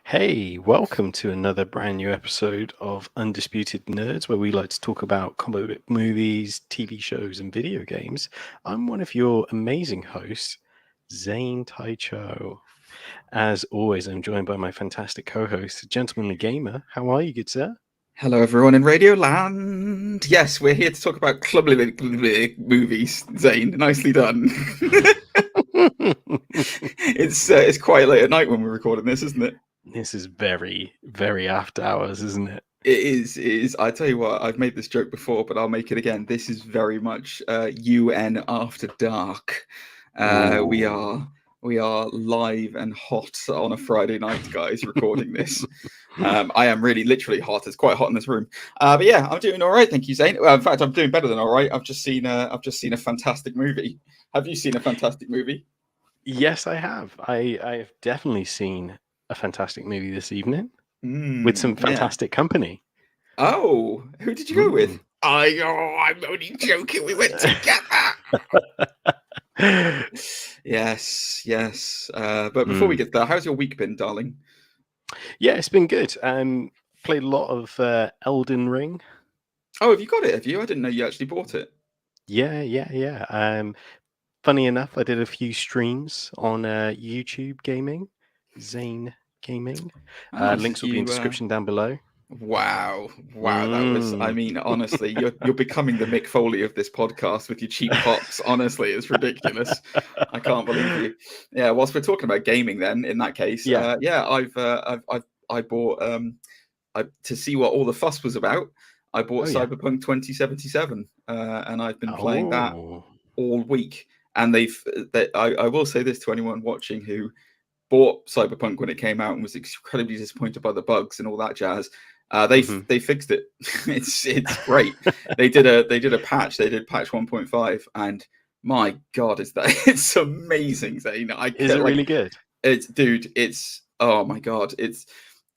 Hey, welcome to another brand new episode of Undisputed Nerds, where we like to talk about comic book movies, TV shows, and video games. I'm one of your amazing hosts, Zane Taicho. As always, I'm joined by my fantastic co-host, Gentlemanly Gamer. How are you, good sir? Hello, everyone in Radio Land. Yes, we're here to talk about club movies. Zane, nicely done. It's quite late at night when we're recording this, isn't it? This is very, very after hours, isn't it? It is. I tell you what, I've made this joke before, but I'll make it again. This is very much UN After Dark. We are live and hot on a Friday night, guys, recording this. I am really literally hot. It's quite hot in this room. But yeah, I'm doing all right, thank you, Zane. In fact, I'm doing better than all right. I've just seen a fantastic movie. Have you seen a fantastic movie? Yes, I have. I've definitely seen a fantastic movie this evening with some fantastic company. Oh, who did you go with? I'm only joking. We went together. Yes. But before we get there, how's your week been, darling? Yeah, it's been good. Played a lot of Elden Ring. Oh, have you got it? Have you? I didn't know you actually bought it. Yeah. Funny enough, I did a few streams on YouTube Gaming, Zane Gaming. Links will be in the description down below. Wow, that was, I mean, honestly, you're becoming the Mick Foley of this podcast with your cheap pops. Honestly, it's ridiculous. I can't believe you. Yeah, whilst we're talking about gaming then, in that case, I bought to see what all the fuss was about, I bought Cyberpunk 2077, and I've been playing that all week. And I will say this to anyone watching who bought Cyberpunk when it came out and was incredibly disappointed by the bugs and all that jazz. They fixed it. It's great. They did a patch. They did patch 1.5, and my God, it's amazing, Zane. Is it really good? It's oh my God, it's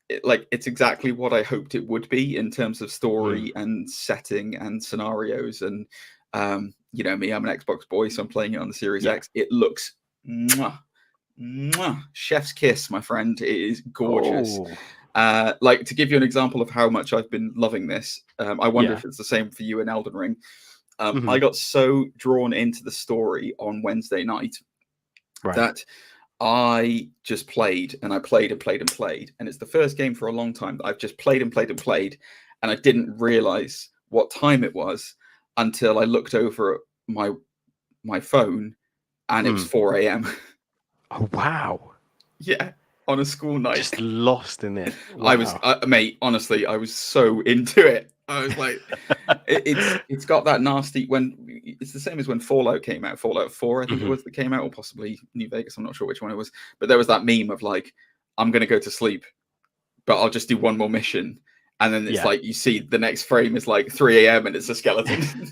exactly what I hoped it would be in terms of story and setting and scenarios. And you know me, I'm an Xbox boy, so I'm playing it on the Series X. It looks chef's kiss, my friend. It is gorgeous. To give you an example of how much I've been loving this, I wonder if it's the same for you in Elden Ring. I got so drawn into the story on Wednesday night that I just played, and I played, and it's the first game for a long time that I've just played, and I didn't realize what time it was until I looked over at my phone, and it was 4 a.m. Oh wow! Yeah, on a school night, just lost in it. Wow. I was, mate. Honestly, I was so into it. I was like, it's got that nasty. When it's the same as when Fallout came out. Fallout 4, I think it was, that came out, or possibly New Vegas. I'm not sure which one it was. But there was that meme of like, I'm gonna go to sleep, but I'll just do one more mission, and then it's like you see the next frame is like 3 a.m. and it's a skeleton.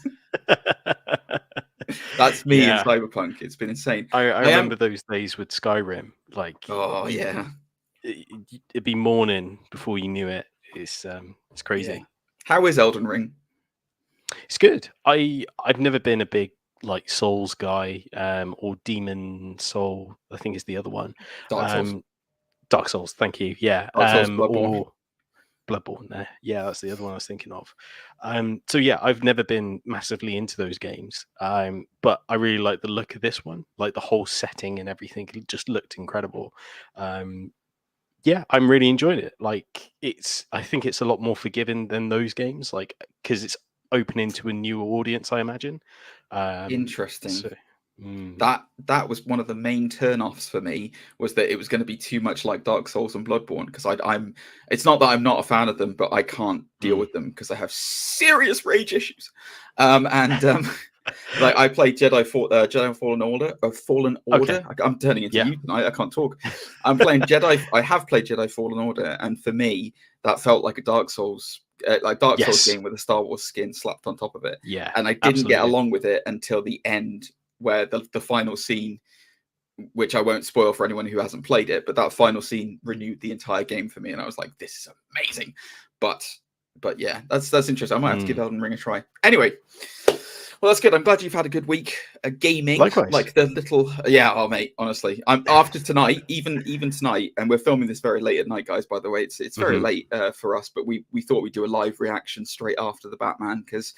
That's me in Cyberpunk. It's been insane. I remember those days with Skyrim. Like, oh yeah, it'd be morning before you knew it. It's crazy. Yeah. How is Elden Ring? It's good. I've never been a big like Souls guy, or Demon Soul, I think is the other one. Dark Souls. Thank you. Yeah. Dark Souls, Bloodborne. Or Bloodborne there. Yeah, that's the other one I was thinking of. So yeah, I've never been massively into those games. But I really like the look of this one. Like the whole setting and everything, it just looked incredible. Yeah, I'm really enjoying it. Like I think it's a lot more forgiving than those games, like because it's opening to a new audience, I imagine. Interesting. So, that was one of the main turn-offs for me, was that it was going to be too much like Dark Souls and Bloodborne, because it's not that I'm not a fan of them, but I can't deal with them because I have serious rage issues. Like I played Jedi Fallen Order. Okay. I'm turning into you tonight. I can't talk. I'm playing Jedi. I have played Jedi Fallen Order, and for me, that felt like a Dark Souls, Souls game with a Star Wars skin slapped on top of it. Yeah, and I didn't get along with it until the end, where the final scene, which I won't spoil for anyone who hasn't played it, but that final scene renewed the entire game for me, and I was like, this is amazing. But yeah, that's interesting. I might have to give Elden Ring a try. Anyway, Well, that's good. I'm glad you've had a good week gaming. Likewise. Like the little, oh mate, honestly, I'm after tonight, even tonight, and we're filming this very late at night, guys. By the way, it's very late for us, but we thought we'd do a live reaction straight after the Batman because,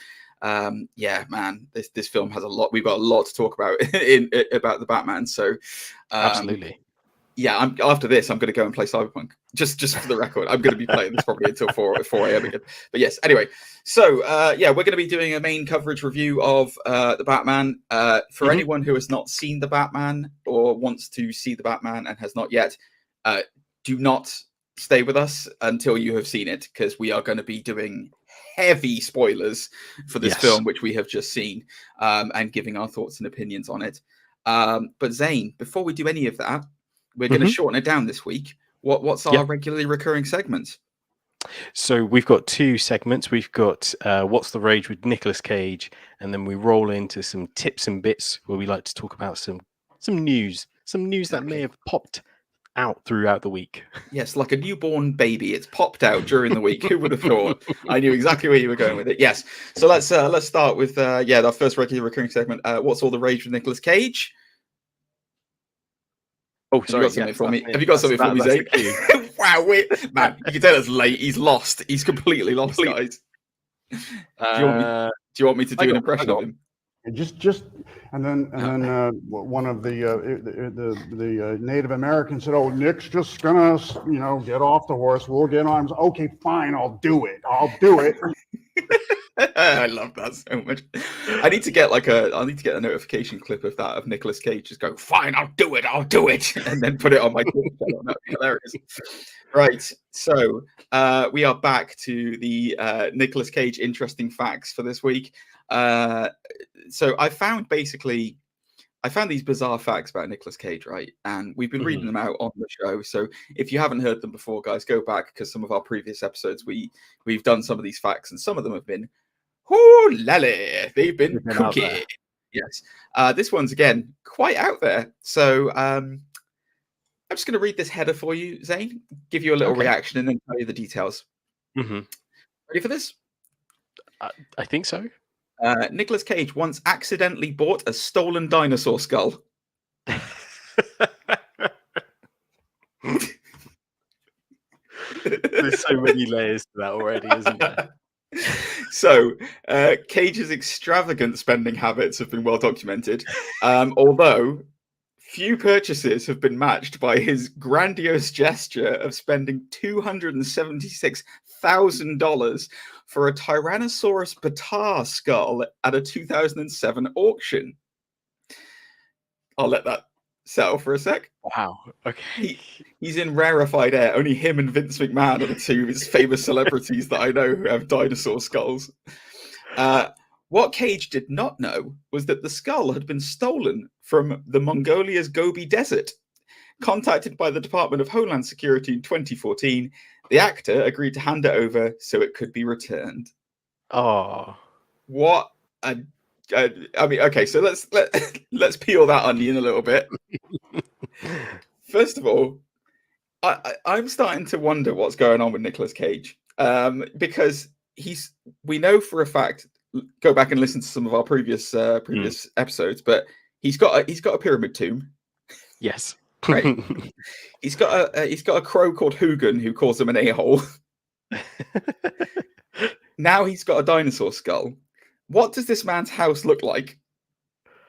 yeah, man, this film has a lot. We've got a lot to talk about about the Batman. So, Absolutely. Yeah, after this, I'm going to go and play Cyberpunk. Just for the record, I'm going to be playing this probably until 4 a.m. again. But yes, anyway. So, yeah, we're going to be doing a main coverage review of the Batman. For anyone who has not seen the Batman or wants to see the Batman and has not yet, do not stay with us until you have seen it, because we are going to be doing heavy spoilers for this film, which we have just seen, and giving our thoughts and opinions on it. But Zane, before we do any of that, we're going to shorten it down this week. What's our regularly recurring segments? So we've got 2 segments. We've got What's the Rage with Nicolas Cage, and then we roll into some tips and bits where we like to talk about some news that may have popped out throughout the week. Yes, like a newborn baby, it's popped out during the week. Who would have thought? I knew exactly where you were going with it. Yes. So let's start with our first regularly recurring segment. What's all the rage with Nicolas Cage? Oh, sorry. Have you got something for me, Zane? Wow, man, you can tell it's late. He's lost. He's completely lost, guys. Do you want me to do an impression of him? Just and then one of the Native Americans said, "Oh, Nick's just gonna get off the horse. We'll get on." I was, okay, fine, I'll do it. I love that so much. I need to get a notification clip of that, of Nicolas Cage just going, "Fine, I'll do it," and then put it on my Twitter channel. That'd be hilarious. Right, so we are back to the Nicolas Cage interesting facts for this week. So I found these bizarre facts about Nicolas Cage, right? And we've been reading them out on the show. So if you haven't heard them before, guys, go back, because some of our previous episodes we've done some of these facts, and some of them have been lally. They've been cookie. Yes. This one's again quite out there. So I'm just going to read this header for you, Zane. Give you a little reaction and then tell you the details. Ready for this? I think so. Nicolas Cage once accidentally bought a stolen dinosaur skull. There's so many layers to that already, isn't there? So, Cage's extravagant spending habits have been well documented, although few purchases have been matched by his grandiose gesture of spending $276,000 for a Tyrannosaurus Bataar skull at a 2007 auction. I'll let that settle for a sec. Wow. Okay. He's in rarefied air. Only him and Vince McMahon are the two of his famous celebrities that I know who have dinosaur skulls. What Cage did not know was that the skull had been stolen from the Mongolia's Gobi Desert. Contacted by the Department of Homeland Security in 2014, the actor agreed to hand it over so it could be returned. Oh, what a! I mean, okay, so let's peel that onion a little bit. First of all, I'm starting to wonder what's going on with Nicolas Cage, because we know for a fact. Go back and listen to some of our previous episodes, but he's got a pyramid tomb. Yes. Right. he's got a crow called Hugin who calls him an a-hole. Now he's got a dinosaur skull. What does this man's house look like?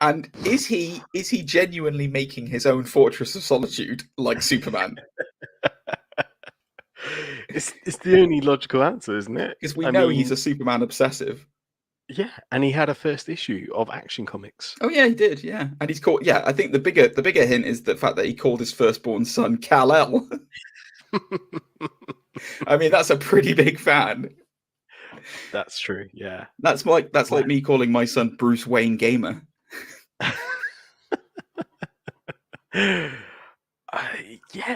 And is he genuinely making his own fortress of solitude like Superman? It's the only logical answer, isn't it? Because we know he's a Superman obsessive. Yeah, and he had a first issue of Action Comics. Oh yeah, he did. Yeah, and he's called. Yeah, I think the bigger hint is the fact that he called his firstborn son Kal-El. I mean, that's a pretty big fan. That's true. Yeah, that's like me calling my son Bruce Wayne Gamer. Yeah,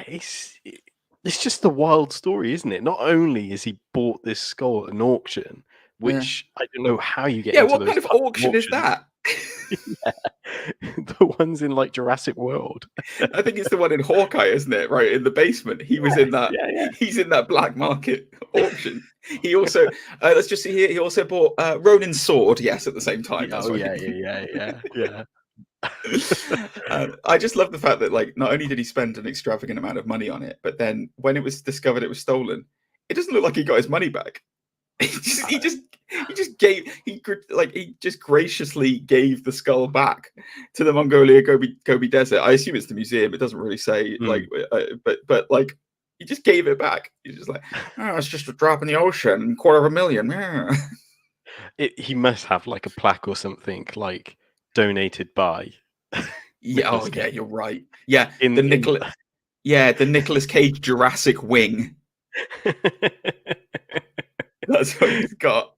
it's just a wild story, isn't it? Not only is he bought this skull at an auction, which I don't know how you get. Yeah, what kind of auction is that? the ones in like Jurassic World. I think it's the one in Hawkeye, isn't it? Right in the basement. He was in that. Yeah. He's in that black market auction. He also let's just see here. He also bought Ronin's sword. Yes, at the same time. That's right. Yeah. I just love the fact that like not only did he spend an extravagant amount of money on it, but then when it was discovered it was stolen, it doesn't look like he got his money back. He just graciously gave the skull back to the Mongolia Gobi Desert. I assume it's the museum. It doesn't really say but like he just gave it back. He's just like, oh, it's just a drop in the ocean, $250,000. He must have like a plaque or something like donated by. Yeah. Oh yeah, you're right. Yeah, the Nicolas Cage Jurassic Wing. That's what he's got.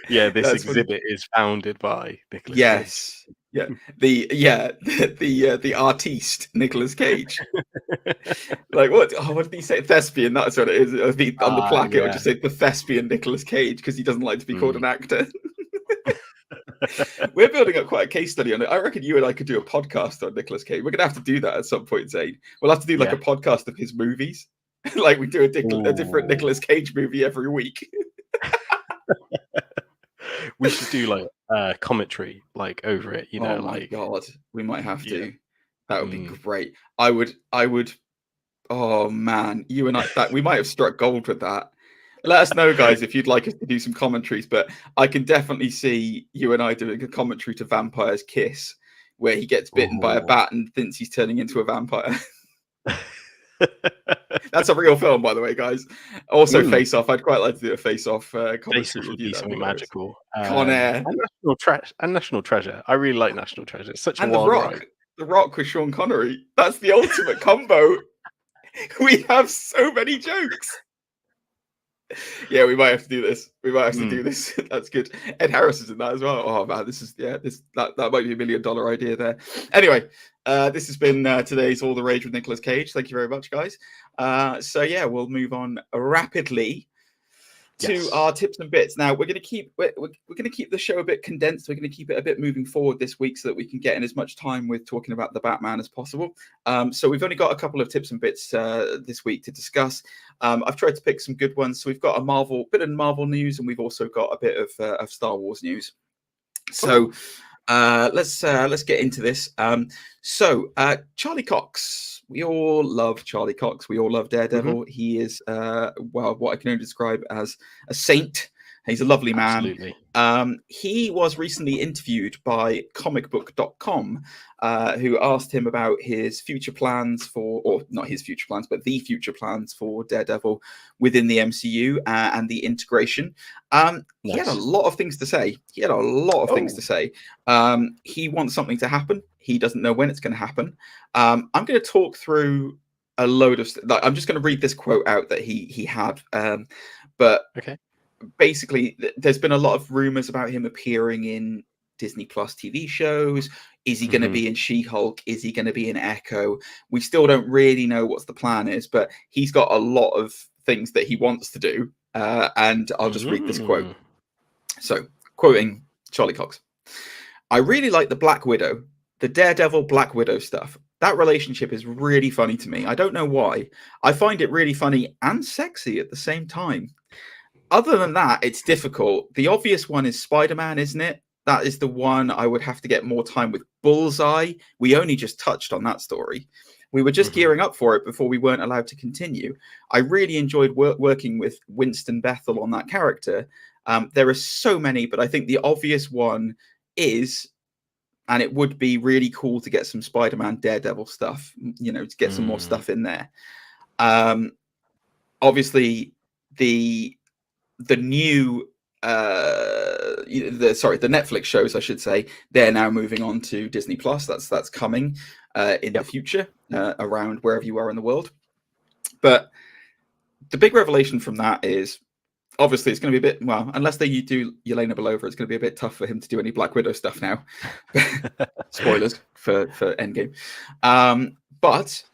Yeah, this exhibit is founded by Nicolas Cage. Yeah. The artiste Nicolas Cage. Like what? Oh, what did he say? Thespian. That's what it is. On the plaque, it would just say the thespian Nicolas Cage because he doesn't like to be called an actor. We're building up quite a case study on it. I reckon you and I could do a podcast on Nicolas Cage. We're gonna have to do that at some point, Zane. We'll have to do like a podcast of his movies. Like we do a different Nicolas Cage movie every week. We should do like commentary like over it, you know. Oh my like god, we might have to. That would be great. I would. Oh man, you and I. We might have struck gold with that. Let us know, guys, if you'd like us to do some commentaries. But I can definitely see you and I doing a commentary to Vampire's Kiss, where he gets bitten by a bat and thinks he's turning into a vampire. That's a real film, by the way, guys. Also, Face Off. I'd quite like to do a Face Off commentary. Face Off would be something magical. Con Air and National Treasure. I really like National Treasure. It's such a and wild The Rock. ride. The Rock with Sean Connery. That's the ultimate combo. We have so many jokes. Yeah, we might have to do this. That's good. Ed Harris is in that as well. Oh man, that might be $1 million idea there. Anyway, this has been today's All the Rage with Nicolas Cage. Thank you very much, guys. So yeah, we'll move on rapidly to our tips and bits. Now we're going to keep the show a bit condensed. We're going to keep it a bit moving forward this week so that we can get in as much time with talking about the Batman as possible. So we've only got a couple of tips and bits this week to discuss. I've tried to pick some good ones. So we've got a bit of Marvel news, and we've also got a bit of Star Wars news. So let's get into this. Charlie Cox. We all love Charlie Cox. We all love Daredevil. He is what I can only describe as a saint. He's a lovely man. Absolutely. He was recently interviewed by comicbook.com, who asked him about his future plans or not his future plans, but the future plans for Daredevil within the MCU and the integration. He had a lot of things to say. He wants something to happen. He doesn't know when it's going to happen. I'm going to talk through a load of I'm just going to read this quote out that he had. Okay. Basically, there's been a lot of rumors about him appearing in Disney Plus TV shows. Is he going to be in She-Hulk? Is he going to be in Echo? We still don't really know what the plan is, but he's got a lot of things that he wants to do. And I'll just read this quote. So, quoting Charlie Cox. I really like the Black Widow, the Daredevil Black Widow stuff. That relationship is really funny to me. I don't know why. I find it really funny and sexy at the same time. Other than that, it's difficult. The obvious one is Spider-Man, isn't it? That is the one I would have to get more time with. Bullseye, we only just touched on that story. We were just gearing up for it before we weren't allowed to continue. I really enjoyed working with Winston Bethel on that character. There are so many, but I think the obvious one is, and it would be really cool to get some Spider-Man Daredevil stuff, to get some more stuff in there. Obviously, the new the Netflix shows, I should say, they're now moving on to Disney Plus. That's coming in the future around wherever you are in the world. But the big revelation from that is obviously it's going to be a bit, unless they do Yelena Belova, it's going to be a bit tough for him to do any Black Widow stuff now. Spoilers for Endgame. But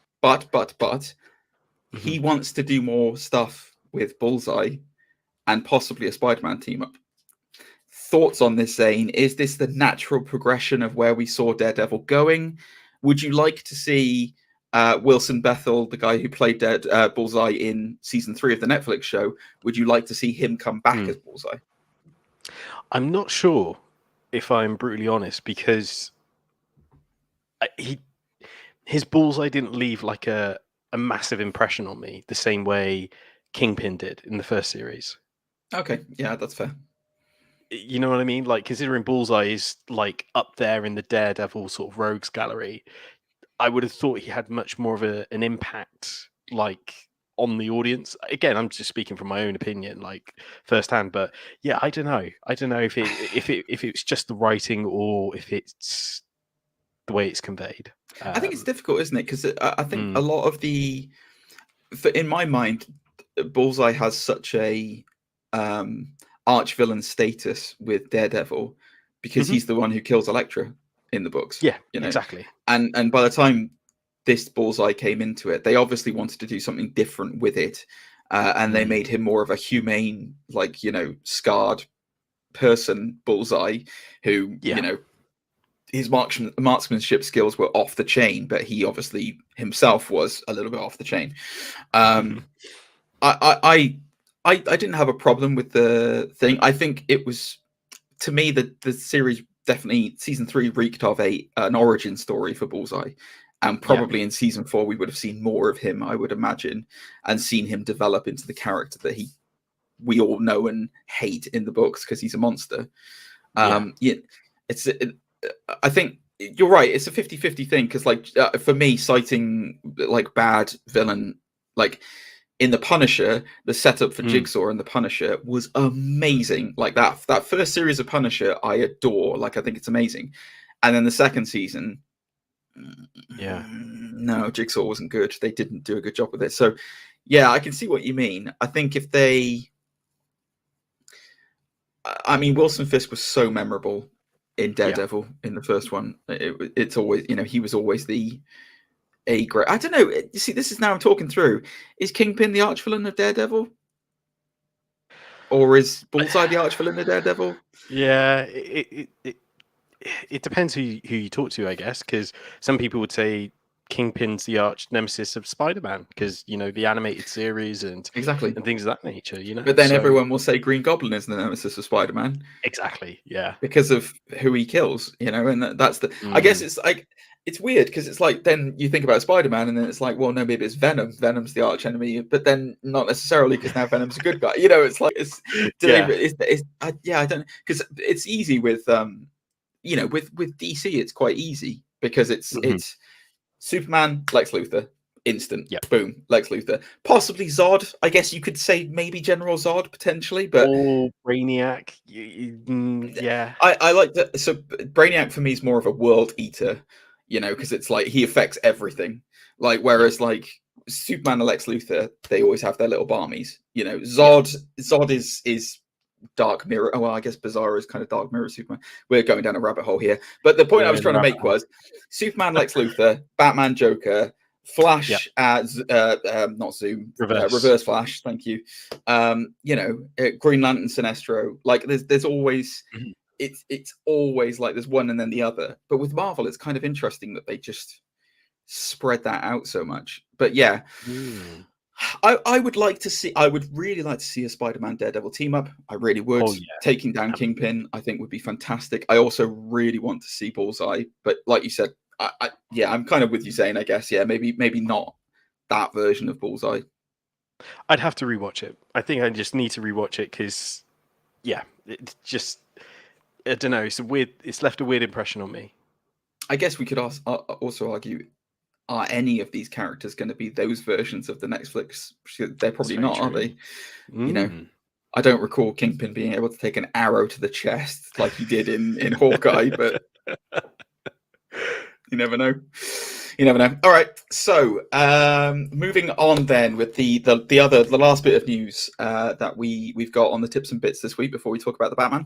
he wants to do more stuff with Bullseye and possibly a Spider-Man team up. thoughts on this, Zane? Is this the natural progression of where we saw Daredevil going? Would you like to see Wilson Bethel, the guy who played Bullseye in season 3 of the Netflix show, would you like to see him come back as Bullseye? I'm not sure, if I'm brutally honest, because his Bullseye didn't leave like a massive impression on me the same way Kingpin did in the first series. Okay, yeah, that's fair. You know what I mean? Like, considering Bullseye is like up there in the Daredevil sort of rogues gallery, I would have thought he had much more of an impact, like, on the audience. Again, I'm just speaking from my own opinion, like firsthand. But yeah, I don't know. I don't know if it's just the writing or if it's the way it's conveyed. I think it's difficult, isn't it? Because I think a lot of in my mind, Bullseye has such a arch villain status with Daredevil because he's the one who kills Elektra in the books. Yeah, you know? Exactly. And by the time this Bullseye came into it, they obviously wanted to do something different with it, and they made him more of a humane, like, you know, scarred person Bullseye who, you know, his marksmanship skills were off the chain, but he obviously himself was a little bit off the chain. I didn't have a problem with the thing. I think it was, to me, the series definitely, season 3 reeked of an origin story for Bullseye, and probably in season 4 we would have seen more of him, I would imagine, and seen him develop into the character that we all know and hate in the books because he's a monster. I think you're right. It's a 50-50 thing because, like, for me, citing like bad villain, like in the Punisher, the setup for Jigsaw and the Punisher was amazing. Like that first series of Punisher, I adore. Like, I think it's amazing. And then the second season, no, Jigsaw wasn't good. They didn't do a good job with it. So, yeah, I can see what you mean. I think if Wilson Fisk was so memorable in Daredevil in the first one. It's always, you know, he was always great. I don't know. You see, this is now I'm talking through. Is Kingpin the archvillain of Daredevil, or is Bullseye the archvillain of Daredevil? Yeah, it depends who you talk to, I guess, because some people would say Kingpin's the arch nemesis of Spider-Man because, you know, the animated series and things of that nature, you know. But then everyone will say Green Goblin is the nemesis of Spider-Man. Exactly, yeah. Because of who he kills, you know, and that's the I guess it's like, it's weird because it's like, then you think about Spider-Man and then it's like, well, no, maybe it's Venom. Venom's the arch enemy, but then not necessarily because now Venom's a good guy. You know, it's like I don't, because it's easy with you know, with DC it's quite easy because it's Superman, Lex Luthor, instant, boom, Lex Luthor. Possibly Zod, I guess you could say maybe General Zod potentially, but Brainiac, I like that. So Brainiac for me is more of a world eater, you know, because it's like he affects everything. Like whereas like Superman and Lex Luthor, they always have their little barmies, you know. Zod is Dark Mirror. Oh, well, I guess Bizarro is kind of Dark Mirror Superman. We're going down a rabbit hole here. But the point I was trying to make was Superman, Lex Luthor, Batman, Joker, Flash, not Zoom, Reverse Flash. Thank you. You know, Green Lantern, Sinestro. Like there's always it's always like there's one and then the other. But with Marvel, it's kind of interesting that they just spread that out so much. But yeah. I would really like to see a Spider-Man Daredevil team up. I really would. Taking down Kingpin, I think, would be fantastic. I also really want to see Bullseye, but like you said, I'm kind of with you saying, I guess, maybe not that version of Bullseye. I'd have to rewatch it. I think I just need to rewatch it because, it just, I don't know. It's left a weird impression on me. I guess we could also argue, are any of these characters going to be those versions of the Netflix? They're probably not, are they? You know, I don't recall Kingpin being able to take an arrow to the chest like he did in Hawkeye, but you never know. You never know. All right, so moving on then with the last bit of news that we've got on the tips and bits this week before we talk about the Batman.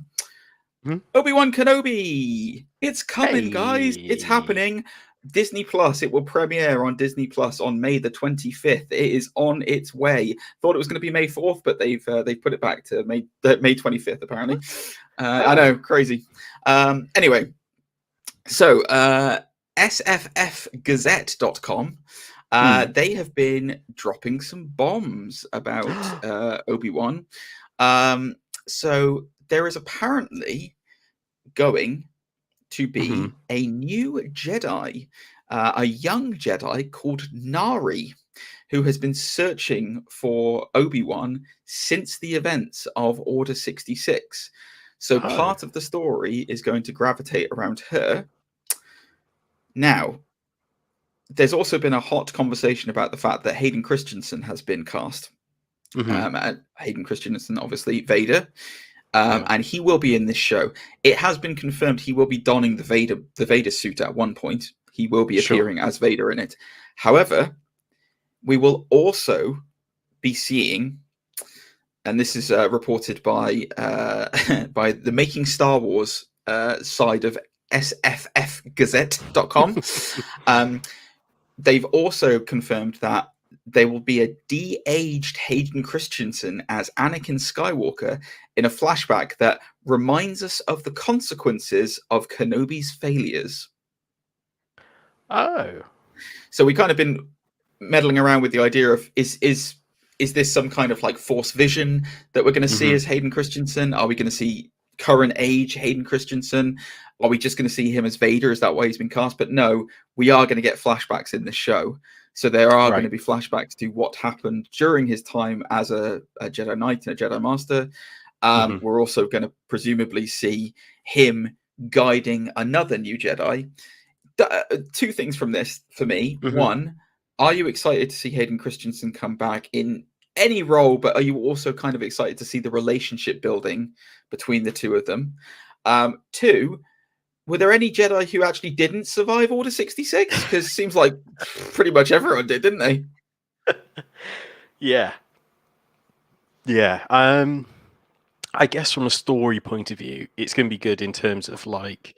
Obi-Wan Kenobi, it's coming, guys. It's happening. Disney Plus. It will premiere on Disney Plus on May the 25th. It is on its way. Thought it was going to be May 4th, but they've put it back to May 25th apparently. I know, crazy. Anyway, so sffgazette.com, they have been dropping some bombs about Obi-Wan. So there is apparently going to be a new Jedi, a young Jedi called Nari, who has been searching for Obi-Wan since the events of Order 66. So part of the story is going to gravitate around her. Now, there's also been a hot conversation about the fact that Hayden Christensen has been cast. And Hayden Christensen, obviously, Vader. And he will be in this show. It has been confirmed he will be donning the Vader suit at one point. He will be appearing as Vader in it. However, we will also be seeing, and this is reported by by the Making Star Wars side of sffgazette.com. They've also confirmed that there will be a de-aged Hayden Christensen as Anakin Skywalker in a flashback that reminds us of the consequences of Kenobi's failures. Oh. So we kind of been meddling around with the idea of is this some kind of like Force vision that we're going to see as Hayden Christensen? Are we going to see current age Hayden Christensen? Are we just going to see him as Vader? Is that why he's been cast? But no, we are going to get flashbacks in this show. So there are going to be flashbacks to what happened during his time as a Jedi Knight and a Jedi Master. We're also going to presumably see him guiding another new Jedi. Two things from this for me. One, are you excited to see Hayden Christensen come back in any role, but are you also kind of excited to see the relationship building between the two of them? Two, were there any Jedi who actually didn't survive Order 66? Because it seems like pretty much everyone did, didn't they? Yeah. I guess from a story point of view, it's going to be good in terms of like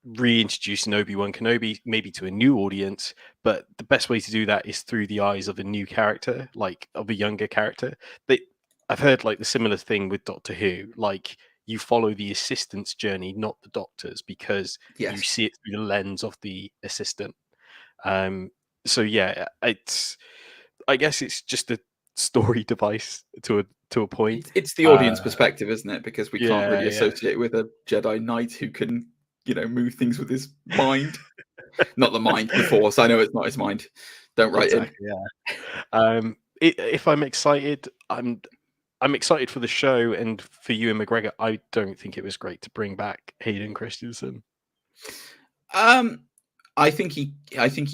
reintroducing Obi-Wan Kenobi maybe to a new audience, but the best way to do that is through the eyes of a new character, like of a younger character. I've heard like the similar thing with Doctor Who, like you follow the assistant's journey, not the doctor's, because you see it through the lens of the assistant. So yeah, I guess it's just a story device to a point. It's the audience perspective, isn't it? Because we can't really associate it with a Jedi Knight who can, move things with his mind. Not the mind, the Force. I know it's not his mind. Don't write in. Yeah. If I'm excited, I'm excited for the show, and for Ewan McGregor, I don't think it was great to bring back Hayden Christensen. I think he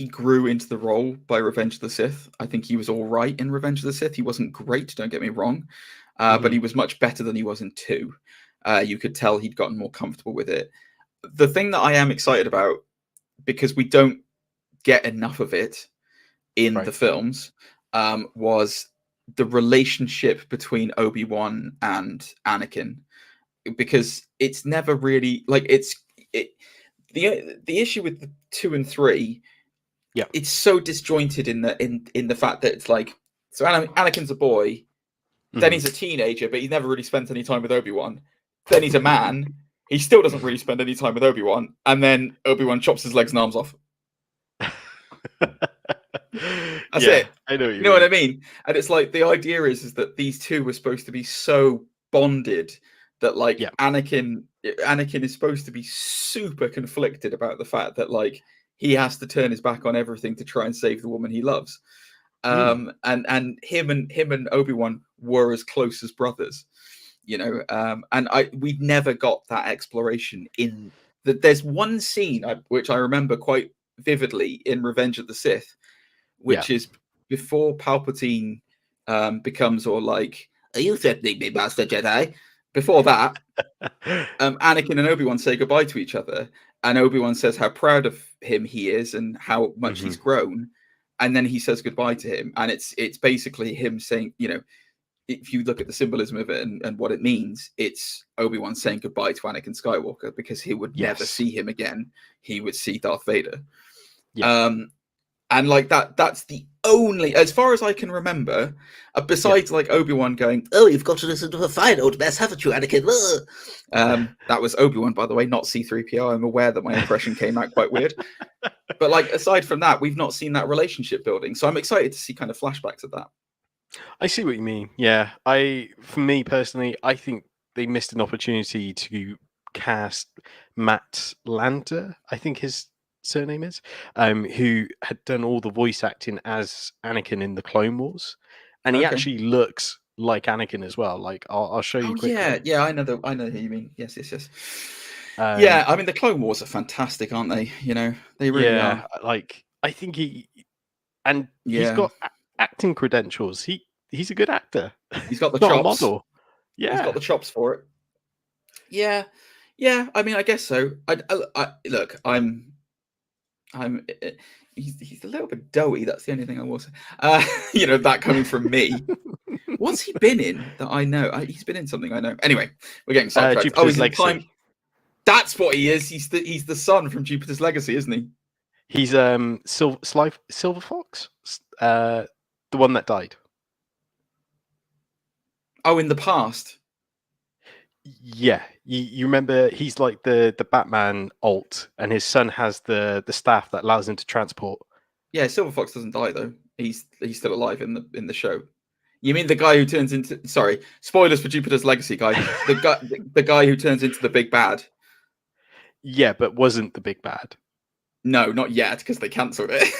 grew into the role by Revenge of the Sith. I think he was all right in Revenge of the Sith. He wasn't great, don't get me wrong, but he was much better than he was in 2. You could tell he'd gotten more comfortable with it. The thing that I am excited about, because we don't get enough of it in the films, was the relationship between Obi-Wan and Anakin, because it's never really like the issue with the 2 and 3. Yeah, it's so disjointed in the fact that it's like, so Anakin's a boy, then he's a teenager, but he's never really spent any time with Obi-Wan. Then he's a man, he still doesn't really spend any time with Obi-Wan, and then Obi-Wan chops his legs and arms off. That's it. I know you know what I mean. And it's like the idea is that these two were supposed to be so bonded that like Anakin is supposed to be super conflicted about the fact that like he has to turn his back on everything to try and save the woman he loves. And him and Obi-Wan were as close as brothers, and we never got that exploration in there's one scene which I remember quite vividly in Revenge of the Sith, which is before Palpatine becomes all like, "Are you threatening me, Master Jedi?" Before that, Anakin and Obi-Wan say goodbye to each other, and Obi-Wan says how proud of him he is and how much he's grown, and then he says goodbye to him, and it's basically him saying, if you look at the symbolism of it and what it means, it's Obi-Wan saying goodbye to Anakin Skywalker, because he would never see him again. He would see Darth Vader. And like that's the only, as far as I can remember, besides like Obi-Wan going, "Oh, you've got to listen to a fine old mess, haven't you, Anakin?" That was Obi-Wan, by the way, not C-3PO. I'm aware that my impression came out quite weird. But like aside from that, we've not seen that relationship building. So I'm excited to see kind of flashbacks of that. I see what you mean. Yeah, for me personally, I think they missed an opportunity to cast Matt Lanter, I think his surname is, who had done all the voice acting as Anakin in the Clone Wars, and he actually looks like Anakin as well. Like I'll show you quickly. Yeah, I know who you mean. Yes. Yeah, I mean the Clone Wars are fantastic, aren't they? You know, they really are. Like I think he's got acting credentials. He's a good actor. He's got the Not chops. A model. Yeah, he's got the chops for it. Yeah. I mean, I guess so. I look. He's a little bit doughy. That's the only thing I will say. You know, that coming from me. What's he been in that I know? He's been in something I know. Anyway, we're getting sidetracked. He's in Time. That's what he is. He's the son from Jupiter's Legacy, isn't he? He's Silver Fox, the one that died. Oh, in the past. Yeah, you remember he's like the Batman alt, and his son has the staff that allows him to transport. Yeah, Silver Fox doesn't die though. He's still alive in the show. You mean the guy who turns into? Sorry, spoilers for Jupiter's Legacy, guy. The guy who turns into the big bad. Yeah, but wasn't the big bad. No, not yet, because they cancelled it.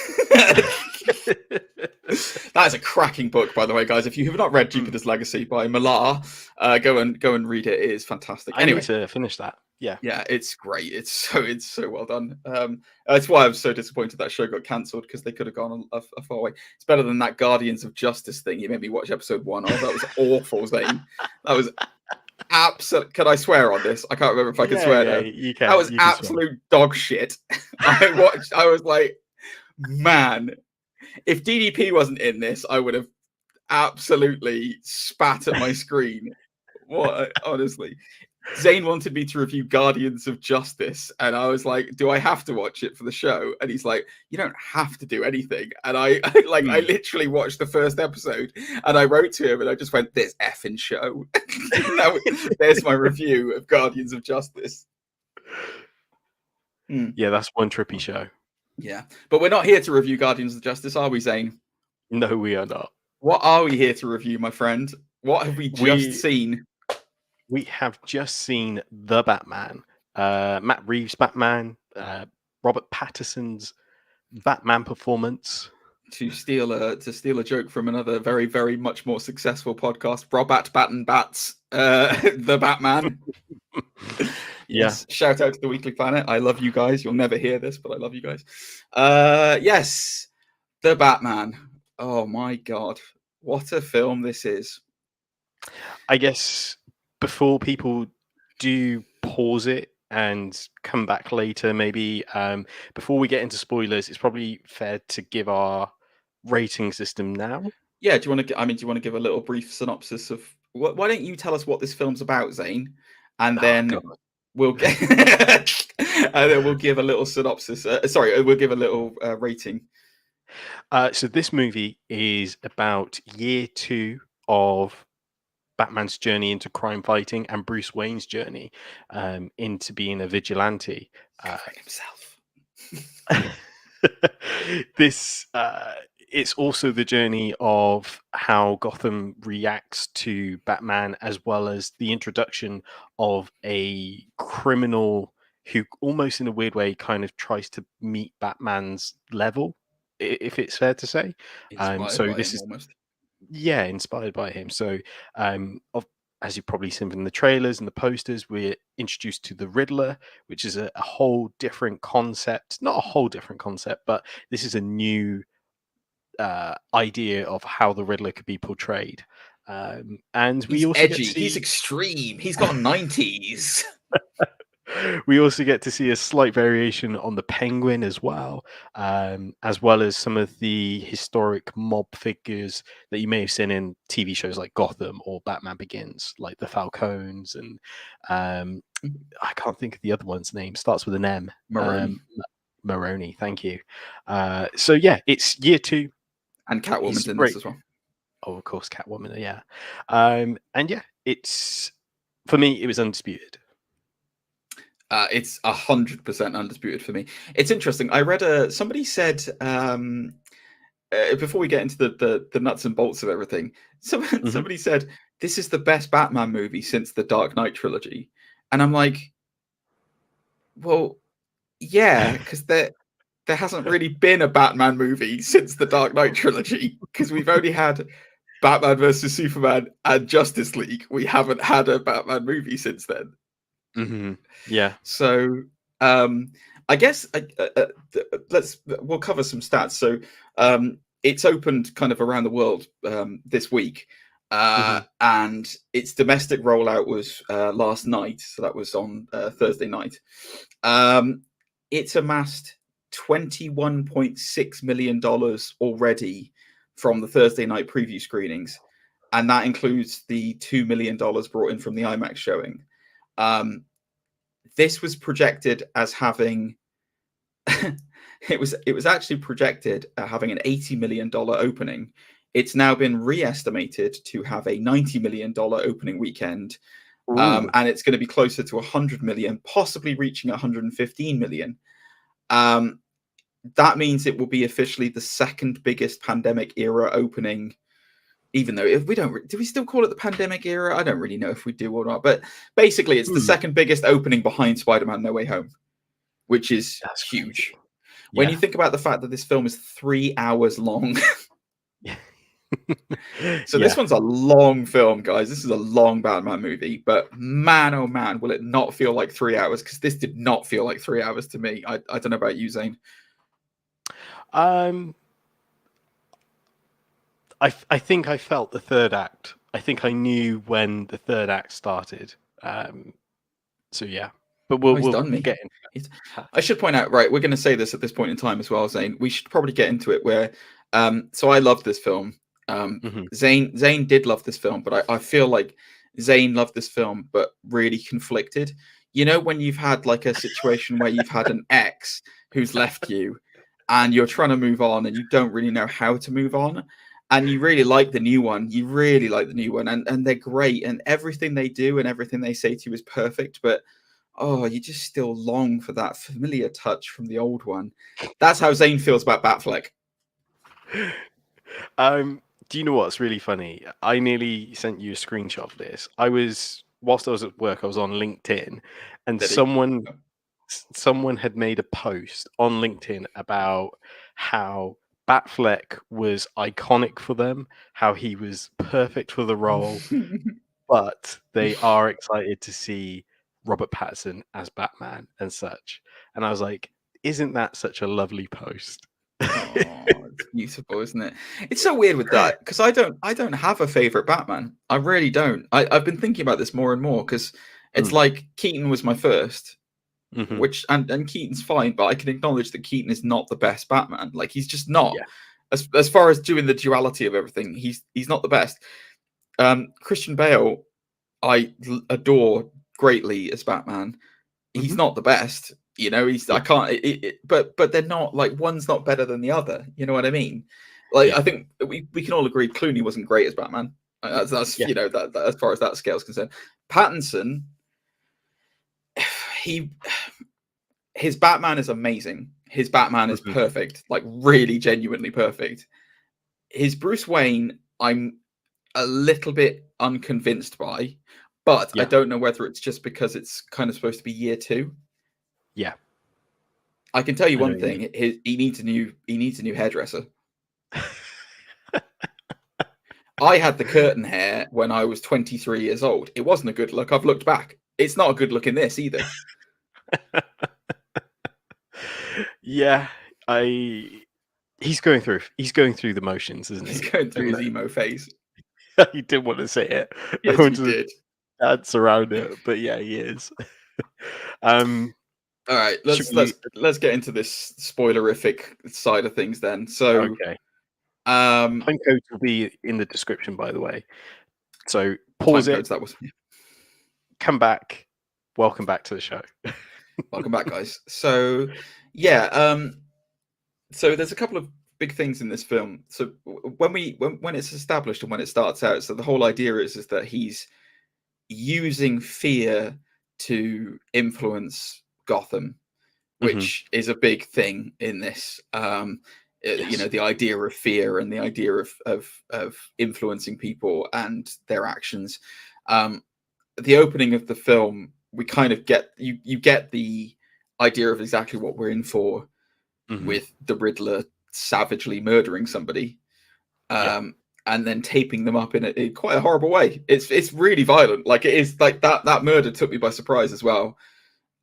That is a cracking book, by the way, guys. If you have not read Jupiter's Legacy by Millar, go and read it. It is fantastic. I need to finish that. Yeah, it's great. It's so well done. That's why I was so disappointed that show got cancelled, because they could have gone a far way. It's better than that Guardians of Justice thing you made me watch episode 1 of. That was awful, Zane. That was absolute. Can I swear on this? I can't remember if I can swear now. You can. That was absolute dog shit. I was like, man, if DDP wasn't in this, I would have absolutely spat at my screen. What? Honestly, Zane wanted me to review Guardians of Justice, and I was like, do I have to watch it for the show? And he's like, you don't have to do anything. And I literally watched the first episode, and I wrote to him, and I just went, this effing show. There's my review of Guardians of Justice. Yeah, that's one trippy show. Yeah, but we're not here to review Guardians of Justice, are we, Zane? No, we are not. What are we here to review, my friend? What have we just seen? We have just seen The Batman, Matt Reeves' Batman, Robert Pattinson's Batman performance. To steal a joke from another very, very much more successful podcast, Robert Batten Bats, The Batman. Yes. Shout out to the Weekly Planet. I love you guys. You'll never hear this, but I love you guys. Yes, The Batman. Oh my God. What a film this is. I guess before people do pause it and come back later, maybe before we get into spoilers, it's probably fair to give our rating system now. Yeah, do you want to give a little brief synopsis of why don't you tell us what this film's about, Zane? And then we'll get and then we'll give a little synopsis. We'll give a little rating. So this movie is about year 2 of Batman's journey into crime fighting and Bruce Wayne's journey into being a vigilante. Himself. It's also the journey of how Gotham reacts to Batman, as well as the introduction of a criminal who almost in a weird way kind of tries to meet Batman's level, if it's fair to say. Inspired by him. So as you've probably seen from the trailers and the posters, we're introduced to the Riddler, which is a whole different concept. Not a whole different concept, but this is a new idea of how the Riddler could be portrayed. And he's also edgy. He's extreme. He's got 90s. We also get to see a slight variation on the Penguin as well as some of the historic mob figures that you may have seen in TV shows like Gotham or Batman Begins, like the Falcones, and I can't think of the other one's name. Starts with an M. Maroney. Thank you. So yeah, it's year 2. And Catwoman's He's in great. this as well. Oh, of course, Catwoman. Yeah. And yeah, it's for me. It was Undisputed. It's 100% Undisputed for me. It's interesting. I read somebody said before we get into the nuts and bolts of everything, somebody said this is the best Batman movie since the Dark Knight trilogy, and I'm like, well, yeah, because there hasn't really been a Batman movie since the Dark Knight trilogy, because we've only had Batman versus Superman and Justice League. We haven't had a Batman movie since then. Yeah. So I guess we'll cover some stats. So it's opened kind of around the world this week, and its domestic rollout was last night. So that was on Thursday night. It's amassed $21.6 million already from the Thursday night preview screenings, and that includes the $2 million brought in from the IMAX showing. This was projected as having it was actually projected having an $80 million opening. It's now been re-estimated to have a $90 million opening weekend, and it's going to be closer to 100 million, possibly reaching 115 million. That means it will be officially the second biggest pandemic era opening. Even though if we don't, do we still call it the pandemic era? I don't really know if we do or not. But basically, it's the second biggest opening behind Spider-Man: No Way Home, which is huge. When you think about the fact that this film is 3 hours long. So this one's a long film, guys. This is a long Batman movie. But man, oh man, will it not feel like 3 hours? Because this did not feel like 3 hours to me. I don't know about you, Zane. I think I felt the third act. I think I knew when the third act started. So yeah, but we'll get into it. I should point out, right? We're going to say this at this point in time as well, Zane. We should probably get into it. Where, so I love this film. Zane did love this film, but I feel like Zane loved this film, but really conflicted. You know, when you've had like a situation where you've had an ex who's left you, and you're trying to move on, and you don't really know how to move on. And you really like the new one. You really like the new one. And they're great. And everything they do and everything they say to you is perfect. But, oh, you just still long for that familiar touch from the old one. That's how Zane feels about Batfleck. Do you know what's really funny? I nearly sent you a screenshot of this. Whilst I was at work, I was on LinkedIn. And someone had made a post on LinkedIn about how Batfleck was iconic for them, how he was perfect for the role, but they are excited to see Robert Pattinson as Batman and such. And I was like, isn't that such a lovely post? Oh, it's beautiful, isn't it? It's so weird with that, because I don't have a favorite Batman. I really don't. I've been thinking about this more and more, because it's like Keaton was my first. Which and Keaton's fine, but I can acknowledge that Keaton is not the best Batman. Like, he's just not. Yeah. As far as doing the duality of everything, he's not the best. Christian Bale, I adore greatly as Batman. He's not the best, you know. I can't. But they're not, like, one's not better than the other. You know what I mean? Like, I think we can all agree Clooney wasn't great as Batman. That's you know, that as far as that scale is concerned. Pattinson. His Batman is amazing. His Batman is perfect, like really genuinely perfect. His Bruce Wayne, I'm a little bit unconvinced by, but I don't know whether it's just because it's kind of supposed to be year 2. Yeah, I can tell you one thing: he needs a new hairdresser. I had the curtain hair when I was 23 years old. It wasn't a good look. I've looked back. It's not a good look in this either. Yeah, he's going through the motions, isn't he? He's going through his emo phase. He didn't want to say it. Yes, he did. Dance around it, but yeah, he is. All right, let's get into this spoilerific side of things then. So, okay. Time codes will be in the description, by the way. So pause it. That was. Come back. Welcome back to the show. Welcome back, guys. So, Yeah. So there's a couple of big things in this film. So when it's established and when it starts out, so the whole idea is that he's using fear to influence Gotham, which is a big thing in this. You know, the idea of fear and the idea of influencing people and their actions. The opening of the film, we kind of get you get the idea of exactly what we're in for with the Riddler savagely murdering somebody, and then taping them up in quite a horrible way. It's really violent. Like, it is like that murder took me by surprise as well.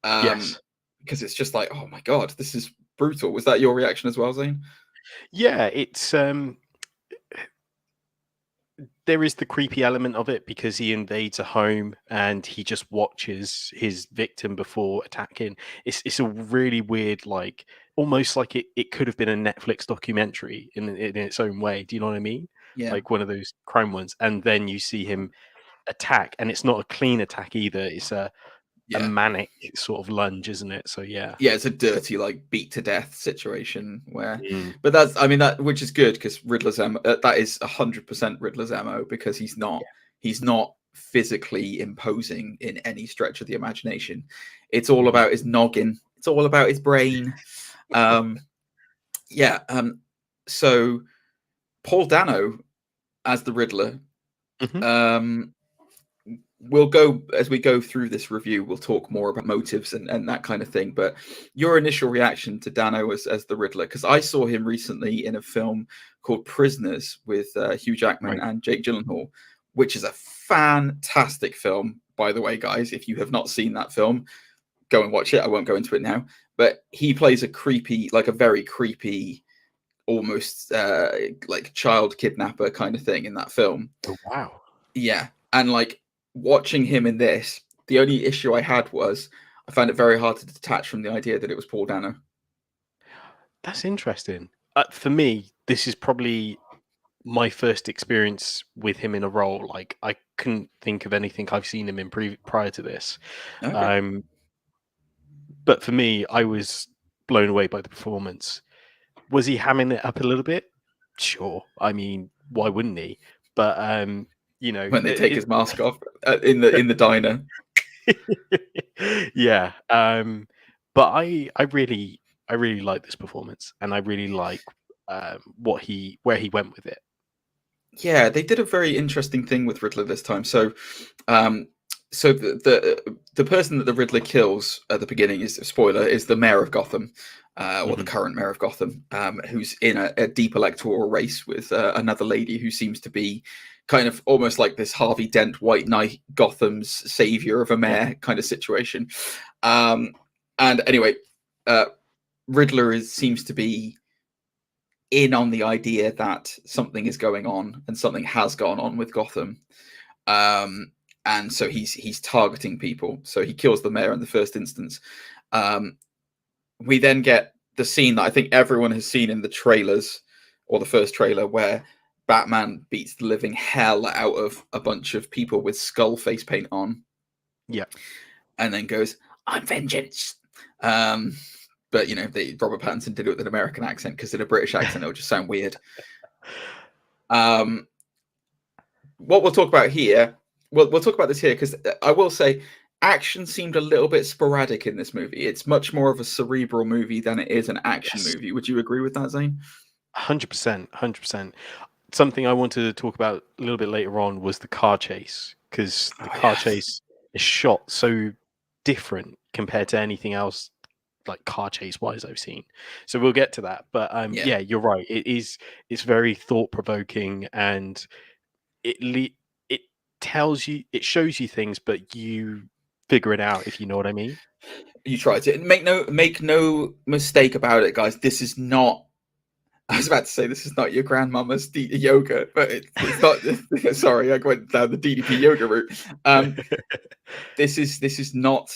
Because it's just like, oh my god, this is brutal. Was that your reaction as well, Zane? Yeah, it's there is the creepy element of it because he invades a home and he just watches his victim before attacking. It's a really weird, like, almost like it could have been a Netflix documentary in its own way. Do you know what I mean? Yeah. Like one of those crime ones. And then you see him attack, and it's not a clean attack either. It's a manic sort of lunge, isn't it? So yeah, it's a dirty, like, beat to death situation where, but that's, I mean, that, which is good because Riddler's that is 100% Riddler's MO, because he's not physically imposing in any stretch of the imagination. It's all about his noggin. It's all about his brain. So Paul Dano as the Riddler. We'll go, as we go through this review, we'll talk more about motives and that kind of thing. But your initial reaction to Dano as the Riddler, because I saw him recently in a film called Prisoners with Hugh Jackman and Jake Gyllenhaal, which is a fantastic film, by the way, guys. If you have not seen that film, go and watch it. I won't go into it now. But he plays a very creepy, almost like child kidnapper kind of thing in that film. Oh, wow. Yeah. And like, watching him in this, the only issue I had was I found it very hard to detach from the idea that it was Paul Dano. That's interesting. For me, this is probably my first experience with him in a role. Like, I couldn't think of anything I've seen him in prior to this. Okay. But for me, I was blown away by the performance. Was he hamming it up a little bit? Sure. I mean, why wouldn't he? But you know, when they take his mask off in the diner. Yeah. But I really like this performance, and I really like where he went with it. Yeah, they did a very interesting thing with Riddler this time. So the person that the Riddler kills at the beginning is the mayor of Gotham, or the current mayor of Gotham, who's in a deep electoral race with another lady who seems to be kind of almost like this Harvey Dent White Knight, Gotham's savior of a mayor kind of situation. And anyway, Riddler seems to be in on the idea that something is going on and something has gone on with Gotham. And so he's targeting people. So he kills the mayor in the first instance. We then get the scene that I think everyone has seen in the trailers, or the first trailer, where Batman beats the living hell out of a bunch of people with skull face paint on. Yeah. And then goes, "I'm vengeance." But, you know, Robert Pattinson did it with an American accent, because in a British accent, it would just sound weird. What we'll talk about here, we'll talk about this here, because I will say action seemed a little bit sporadic in this movie. It's much more of a cerebral movie than it is an action movie. Would you agree with that, Zane? 100%. 100%. Something I wanted to talk about a little bit later on was the car chase, because the car chase is shot so different compared to anything else, like car chase wise, I've seen. So we'll get to that. But yeah, you're right. It's very thought provoking, and it tells you, it shows you things, but you figure it out, if you know what I mean. You try to make no mistake about it, guys. This is not. I was about to say this is not your grandmama's yoga, but it's not. Sorry, I went down the DDP yoga route. This is not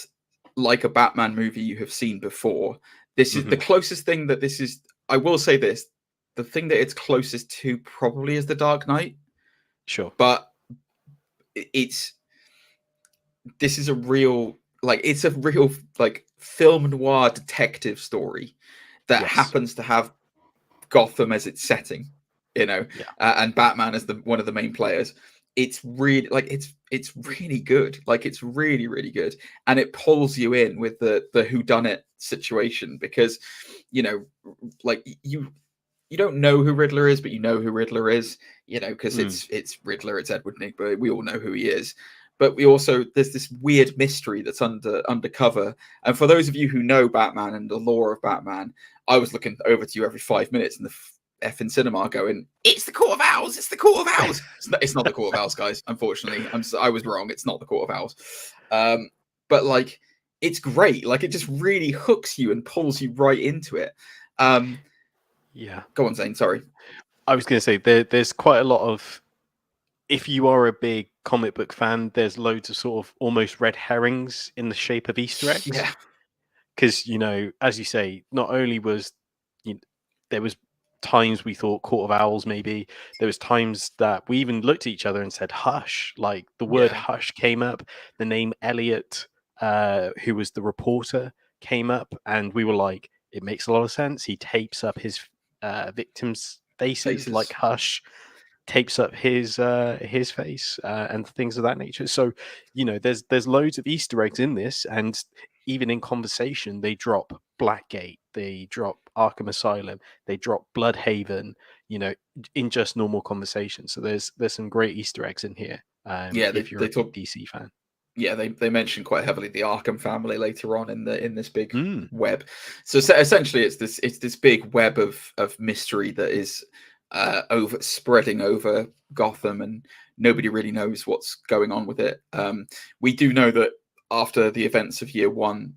like a Batman movie you have seen before. This is the closest thing that this is. I will say this: the thing that it's closest to probably is The Dark Knight. Sure, but this is a real like it's a real like film noir detective story that Yes. happens to have Gotham as its setting, you know, and Batman as one of the main players. It's really like it's really good. Like it's really, really good, and it pulls you in with the whodunit situation because, you know, like you don't know who Riddler is, but you know who Riddler is, you know, because it's Riddler, it's Edward Nygma, we all know who he is. But we also, there's this weird mystery that's undercover. And for those of you who know Batman and the lore of Batman, I was looking over to you every 5 minutes in the effing cinema going, it's the Court of Owls, it's the Court of Owls. It's not the Court of Owls, guys, unfortunately. I was wrong, it's not the Court of Owls. But like, it's great. Like, it just really hooks you and pulls you right into it. Yeah. Go on, Zane, sorry. I was going to say, there's quite a lot of, if you are a big comic book fan, there's loads of sort of almost red herrings in the shape of Easter eggs. Yeah. Because, you know, as you say, not only was, there was times we thought Court of Owls, maybe. There was times that we even looked at each other and said, hush. Like, the word hush came up. The name Elliot, who was the reporter, came up. And we were like, it makes a lot of sense. He tapes up his victims' faces like hush. Tapes up his face and things of that nature. So, you know, there's loads of Easter eggs in this, and even in conversation, they drop Blackgate, they drop Arkham Asylum, they drop Bloodhaven, you know, in just normal conversation. So there's some great Easter eggs in here. If you're a DC fan. Yeah, they mention quite heavily the Arkham family later on in this big web. So essentially, it's this big web of mystery that is spreading over Gotham, and nobody really knows what's going on with it. We do know that after the events of Year One,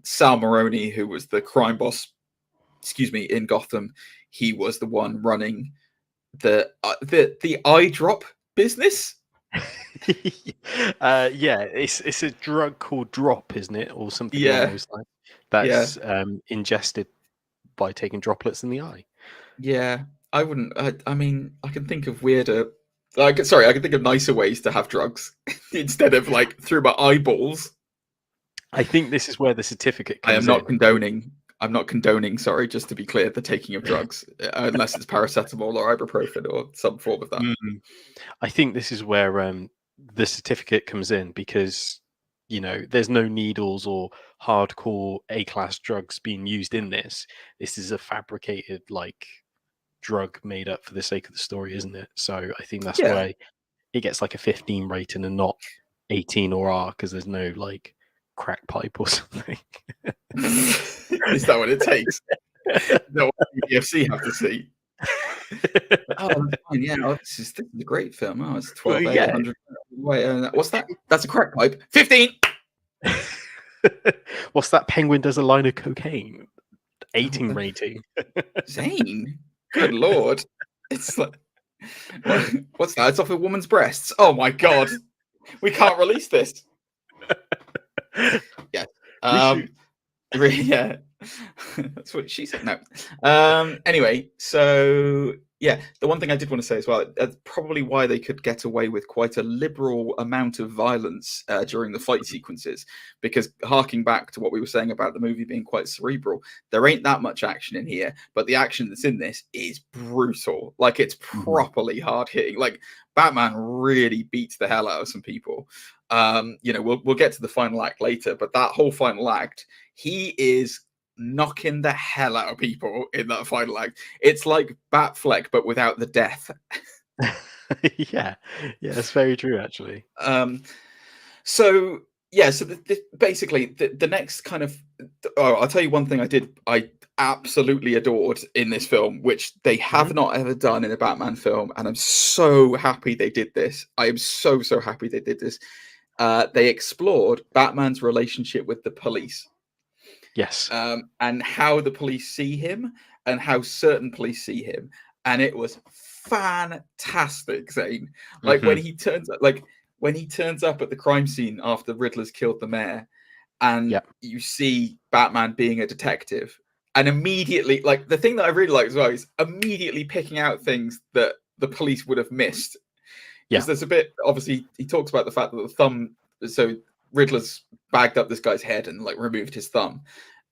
Sal Maroni, who was the crime boss, in Gotham, he was the one running the eye drop business. It's a drug called Drop, isn't it, or something along those lines? That's ingested by taking droplets in the eye. Yeah, I wouldn't. I mean, I can think of weirder. I can think of nicer ways to have drugs instead of like through my eyeballs. I think this is where the certificate comes I'm not condoning. Sorry, just to be clear, the taking of drugs, unless it's paracetamol or ibuprofen or some form of that. I think this is where the certificate comes in, because, you know, there's no needles or hardcore A-class drugs being used in this. This is a fabricated, like, drug made up for the sake of the story, isn't it? So I think that's why it gets like a 15 rating and not 18 or R, because there's no like crack pipe or something. Is that what it takes? No, what the UFC have to see. Oh, fine. Yeah, this is a great film. Oh, it's 12. Well, yeah. 100. Wait, what's that? That's a crack pipe. 15. What's that? Penguin does a line of cocaine. 18 rating. Zane. Good Lord. It's like, what's that? It's off a woman's breasts. Oh my God. We can't release this. Yeah. Yeah. That's what she said. No. Anyway, so yeah, the one thing I did want to say as well, that's probably why they could get away with quite a liberal amount of violence during the fight sequences, because harking back to what we were saying about the movie being quite cerebral, there ain't that much action in here, but the action that's in this is brutal. Like, it's properly hard hitting. Like, Batman really beats the hell out of some people. You know, we'll get to the final act later, but that whole final act, he is knocking the hell out of people in that final act. It's like Batfleck, but without the death. yeah, that's very true, actually. So basically the next kind of, I'll tell you one thing I absolutely adored in this film, which they have not ever done in a Batman film, and I'm so happy they did this. I am so happy they did this. They explored Batman's relationship with the police. Yes. And how the police see him and how certain police see him. And it was fantastic, Zane. Like, when he turns up at the crime scene after Riddler's killed the mayor, and you see Batman being a detective, and immediately, like, the thing that I really like as well is immediately picking out things that the police would have missed. Because there's a bit, obviously, he talks about the fact that the thumb, so Riddler's bagged up this guy's head and like removed his thumb.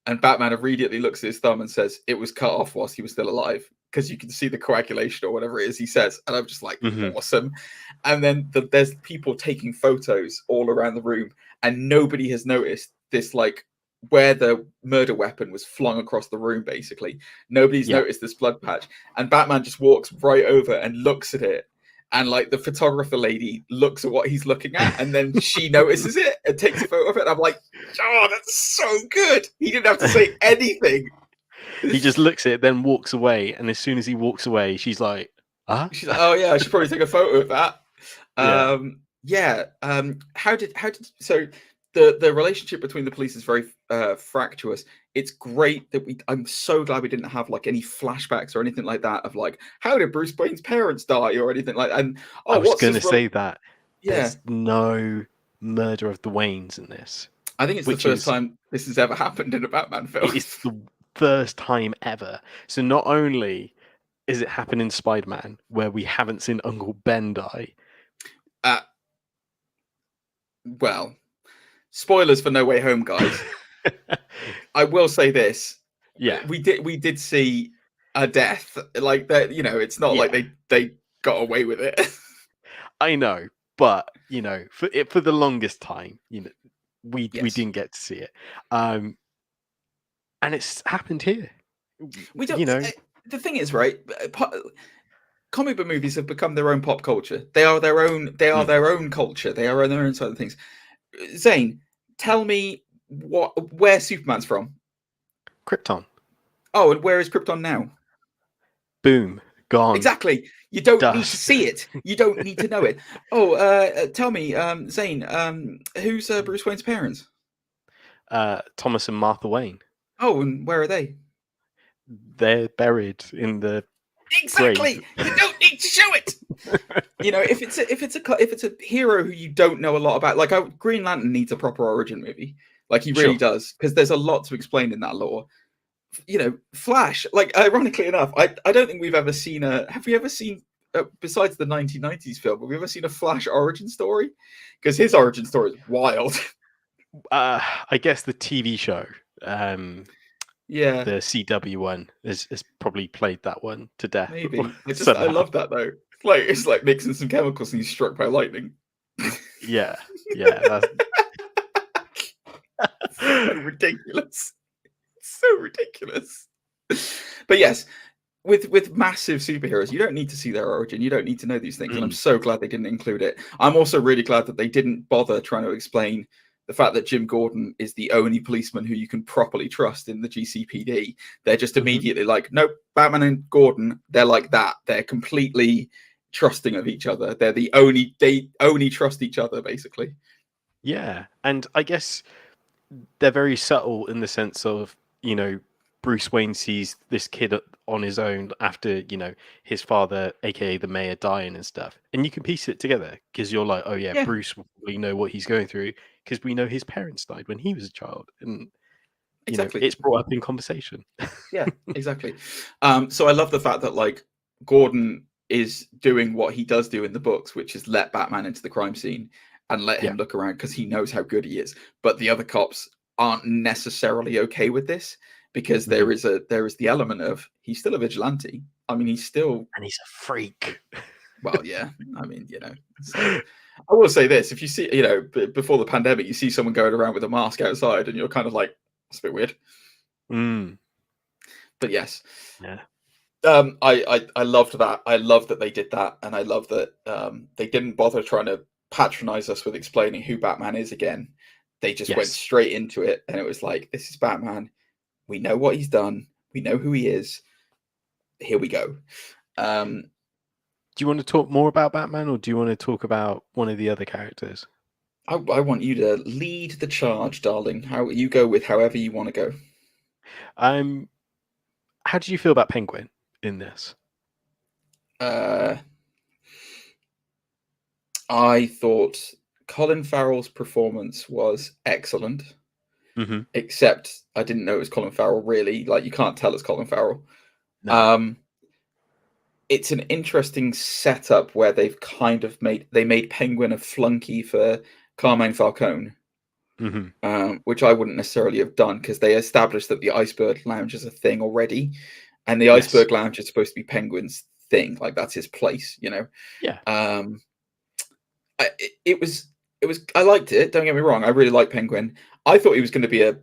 And Batman immediately looks at his thumb and says, it was cut off whilst he was still alive, because you can see the coagulation or whatever it is he says. And I'm just like, awesome. And then there's people taking photos all around the room, and nobody has noticed this, like, where the murder weapon was flung across the room, basically. Nobody's noticed this blood patch. And Batman just walks right over and looks at it. And like the photographer lady looks at what he's looking at, and then she notices it and takes a photo of it. And I'm like, oh, that's so good. He didn't have to say anything. He just looks at it, then walks away. And as soon as he walks away, she's like, huh? She's like, oh yeah, I should probably take a photo of that. So the relationship between the police is very fractious. It's great that I'm so glad we didn't have like any flashbacks or anything like that of like, how did Bruce Wayne's parents die or anything like that. And I was going to say that. Yeah. There's no murder of the Waynes in this. I think it's the first time this has ever happened in a Batman film. It's the first time ever. So not only is it happened in Spider-Man, where we haven't seen Uncle Ben die. Well, spoilers for No Way Home, guys. I will say this. Yeah. We did see a death. Like that, you know, it's not like they got away with it. I know, but you know, for the longest time, you know, we didn't get to see it. And it's happened here. We don't, you know, the thing is, right? Comic book movies have become their own pop culture. They are their own. They are their own culture. They are their own side of things. Zane, tell me where Superman's from. Krypton. Oh, and where is Krypton now? Boom, gone. Exactly. You don't Dust. need to see it. You don't need to know it. Oh, tell me, Zane, who's Bruce Wayne's parents? Thomas and Martha Wayne. Oh, and where are they? They're buried in the Exactly. grave. You don't need to show it. You know, if it's a hero who you don't know a lot about, like Green Lantern needs a proper origin movie. Like he really does, because there's a lot to explain in that lore. You know, Flash. Like ironically enough, I don't think we've ever seen have we ever seen besides the 1990s film? Have we ever seen a Flash origin story? Because his origin story is wild. I guess the TV show. Yeah, the CW one has probably played that one to death. Maybe. I love that though. It's like mixing some chemicals and he's struck by lightning. Yeah. That's so ridiculous. So ridiculous. But yes, with massive superheroes, you don't need to see their origin. You don't need to know these things. And I'm so glad they didn't include it. I'm also really glad that they didn't bother trying to explain the fact that Jim Gordon is the only policeman who you can properly trust in the GCPD. They're just immediately like, nope, Batman and Gordon, they're like that. They're completely trusting of each other. They only trust each other, basically. Yeah. And I guess they're very subtle in the sense of, you know, Bruce Wayne sees this kid on his own after, you know, his father, aka the mayor, dying and stuff. And you can piece it together because you're like, oh yeah, Bruce will probably know what he's going through because we know his parents died when he was a child. And exactly, it's brought up in conversation. Yeah, exactly. So I love the fact that like Gordon is doing what he does do in the books, which is let Batman into the crime scene and let him look around because he knows how good he is. But the other cops aren't necessarily okay with this. Because there is the element of he's still a vigilante. I mean, he's a freak. Well, yeah. I mean, you know. So, I will say this: if you see, you know, before the pandemic, you see someone going around with a mask outside, and you're kind of like, "It's a bit weird." But yes, yeah. I loved that. I love that they did that, and I love that they didn't bother trying to patronize us with explaining who Batman is again. They just went straight into it, and it was like, "This is Batman. We know what he's done. We know who he is. Here we go." Do you want to talk more about Batman, or do you want to talk about one of the other characters? I want you to lead the charge, darling. How you go with however you want to go. How do you feel about Penguin in this? I thought Colin Farrell's performance was excellent. Except I didn't know it was Colin Farrell, really. Like, you can't tell it's Colin Farrell. No. It's an interesting setup where they've kind of made Penguin a flunky for Carmine Falcone. which I wouldn't necessarily have done because they established that the Iceberg Lounge is a thing already, and the Iceberg Lounge is supposed to be Penguin's thing, like that's his place, you know. Yeah. It was I liked it. Don't get me wrong. I really like Penguin. I thought he was going to be a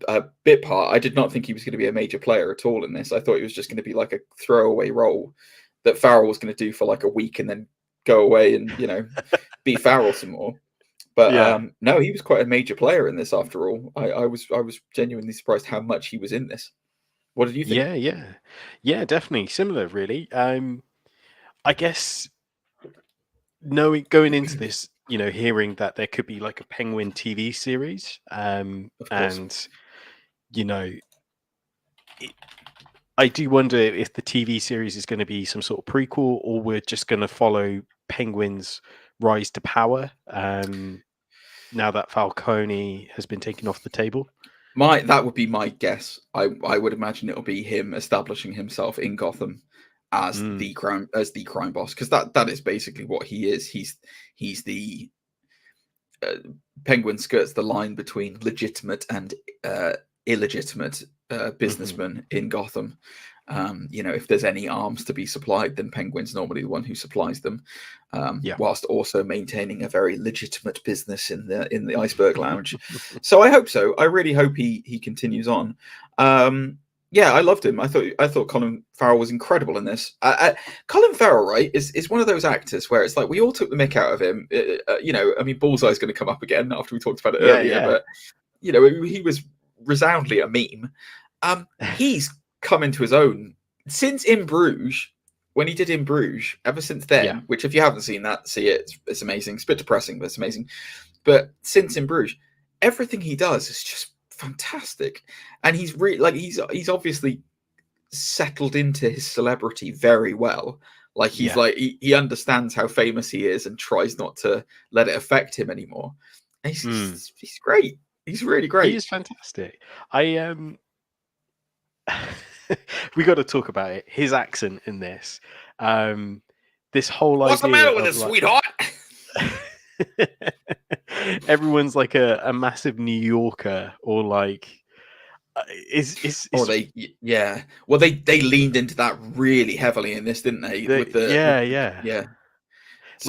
bit part. I did not think he was going to be a major player at all in this. I thought he was just going to be like a throwaway role that Farrell was going to do for like a week and then go away and, you know, be Farrell some more. But no, he was quite a major player in this after all. I was genuinely surprised how much he was in this. What did you think? Yeah, definitely similar, really. I guess going into this, you know, hearing that there could be like a Penguin TV series, and you know, I do wonder if the TV series is going to be some sort of prequel, or we're just going to follow Penguin's rise to power. Now that Falcone has been taken off the table. That would be my guess. I would imagine it'll be him establishing himself in Gotham as the crime boss, because that is basically what he is. He's the Penguin skirts the line between legitimate and illegitimate businessmen in Gotham. You know, if there's any arms to be supplied, then Penguin's normally the one who supplies them, whilst also maintaining a very legitimate business in the Iceberg Lounge. So I hope so. I really hope he continues on. Yeah, I loved him. I thought Colin Farrell was incredible in this. Colin Farrell, right, is one of those actors where it's like we all took the mick out of him. You know, I mean, Bullseye's going to come up again after we talked about it earlier, but you know, he was resoundingly a meme. He's come into his own since In Bruges, when he did In Bruges. Ever since then, which if you haven't seen that, see it. It's amazing. It's a bit depressing, but it's amazing. But since In Bruges, everything he does is just fantastic, and he's really like he's obviously settled into his celebrity very well. Like he's like he understands how famous he is and tries not to let it affect him anymore. And he's great. He's really great. He is fantastic. We got to talk about it. His accent in this. This whole What's idea. What's the matter with it, sweetheart? Everyone's like a massive New Yorker, or like well, they leaned into that really heavily in this, didn't they? So like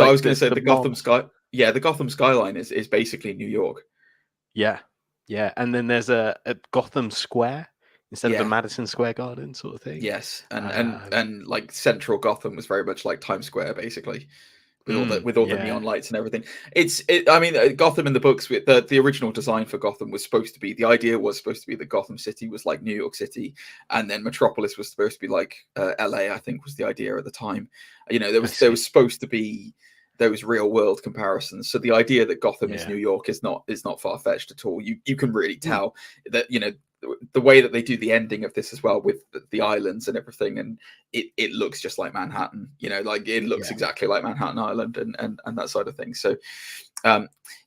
I was going to say the Gotham skyline is basically New York. Yeah, and then there's a Gotham Square instead of the Madison Square Garden sort of thing. Yes, and like central Gotham was very much like Times Square, basically. With all the neon lights and everything. I mean, Gotham in the books, with the original design for Gotham was supposed to be, the idea was supposed to be that Gotham City was like New York City, and then Metropolis was supposed to be like LA, I think was the idea at the time. You know, there was supposed to be those real world comparisons. So the idea that Gotham is New York is not far fetched at all. You can really tell that, you know, the way that they do the ending of this as well with the islands and everything, and it looks just like Manhattan, you know, like it looks exactly like Manhattan Island and that side of things. So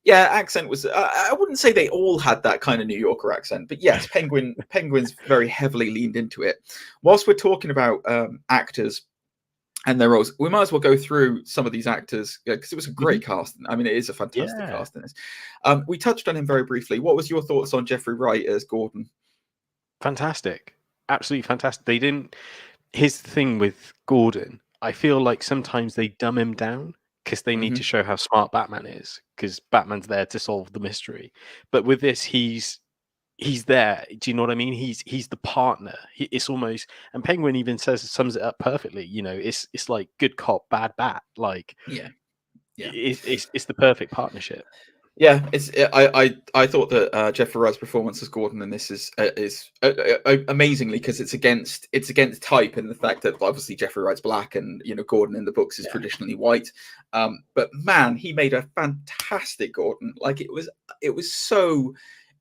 accent was I wouldn't say they all had that kind of New Yorker accent, but yes, Penguin's very heavily leaned into it. Whilst we're talking about actors and their roles, we might as well go through some of these actors, because it was a great cast. I mean, it is a fantastic cast in this. We touched on him very briefly. What was your thoughts on Jeffrey Wright as Gordon? Fantastic. Absolutely fantastic. Here's the thing with Gordon. I feel like sometimes they dumb him down because they need to show how smart Batman is, because Batman's there to solve the mystery. But with this, he's there. Do you know what I mean? He's the partner. It's almost, and Penguin even sums it up perfectly. You know, it's like good cop, bad bat. Like it's the perfect partnership. Yeah, I thought that Jeffrey Wright's performance as Gordon in this is amazingly, because it's against type, in the fact that obviously Jeffrey Wright's black, and you know Gordon in the books is traditionally white. But man, he made a fantastic Gordon. Like it was so,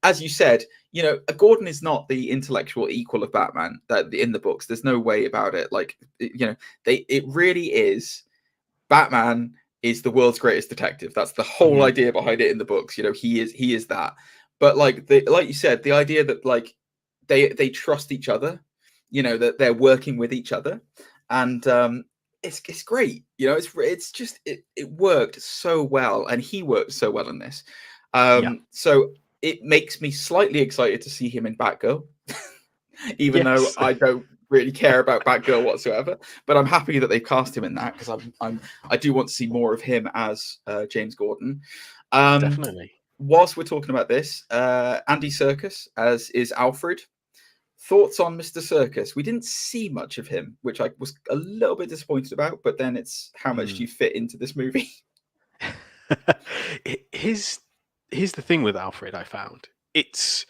as you said, you know, Gordon is not the intellectual equal of Batman that in the books. There's no way about it. Like, you know, it really is. Batman is the world's greatest detective. That's the whole idea behind it in the books. You know, he is that. But like you said, the idea that like they trust each other, you know, that they're working with each other, and it's great. You know, it's just it worked so well, and he worked so well in this. So it makes me slightly excited to see him in Batgirl, even though Yes. I don't really care about Batgirl whatsoever. But I'm happy that they've cast him in that, because I do want to see more of him as James Gordon. Definitely. Whilst we're talking about this, Andy Serkis as is Alfred. Thoughts on Mr. Serkis? We didn't see much of him, which I was a little bit disappointed about. But then it's how much do you fit into this movie? Here's the thing with Alfred. I found it's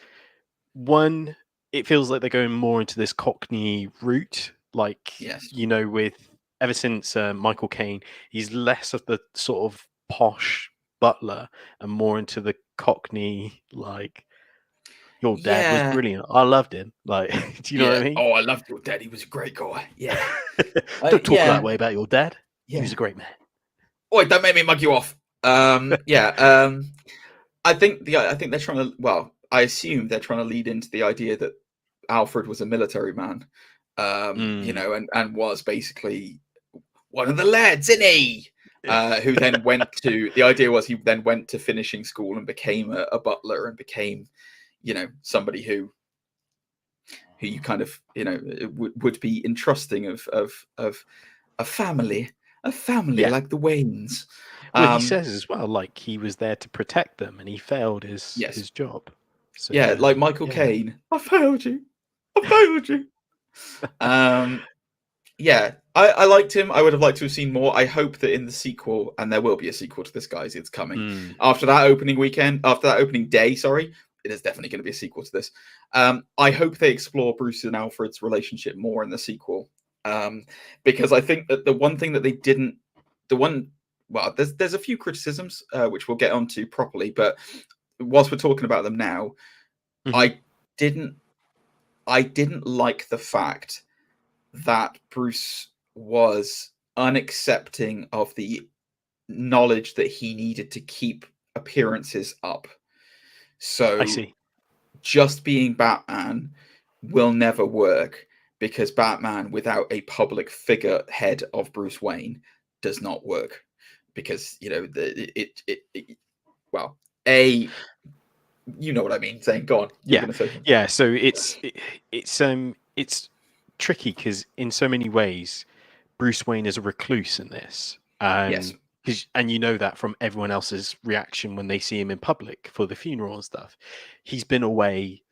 one. It feels like they're going more into this Cockney route, like Yes. with ever since Michael Caine, he's less of the sort of posh butler and more into the Cockney, like, your dad was brilliant. I loved him. Like, do you know what I mean? Oh, I loved your dad. He was a great guy. Yeah. Don't talk that way about your dad. Yeah. He was a great man. Oi, don't make me mug you off. I think they're trying to. Well, I assume they're trying to lead into the idea that Alfred was a military man, and was basically one of the lads, isn't he? Who then went to. The idea was he then went to finishing school and became a butler and became, somebody who you kind of would be entrusting of a family like the Waynes. Well, he says as well, like, he was there to protect them and he failed his job. So, like Michael Caine. I failed you. I liked him. I would have liked to have seen more. I hope that in the sequel, and there will be a sequel to this, guys, it's coming. After that opening day, sorry, it is definitely going to be a sequel to this. I hope they explore Bruce and Alfred's relationship more in the sequel. Because I think that the one thing that they didn't, there's a few criticisms which we'll get onto properly, but whilst we're talking about them now, I didn't like the fact that Bruce was unaccepting of the knowledge that he needed to keep appearances up. So I see. Just being Batman will never work, because Batman without a public figurehead of Bruce Wayne does not work. Because you know what I mean. Saying, go on. Yeah. So it's tricky because in so many ways, Bruce Wayne is a recluse in this. Yes. And you know that from everyone else's reaction when they see him in public for the funeral and stuff. He's been away,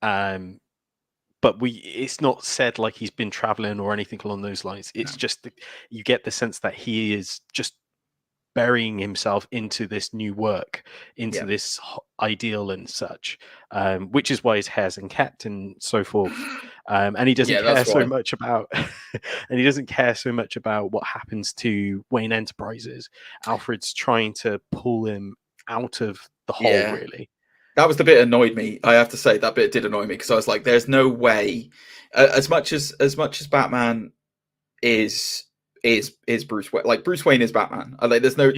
but it's not said like he's been traveling or anything along those lines. It's just you get the sense that he is just burying himself into this new work, into this ideal and such, which is why his hair's unkept and so forth. And he doesn't care so much about what happens to Wayne Enterprises. Alfred's trying to pull him out of the hole, really. That was the bit that annoyed me. I have to say that bit did annoy me, because I was like, "There's no way." As much as Batman is Bruce Wayne, like Bruce Wayne is Batman. Like, there's no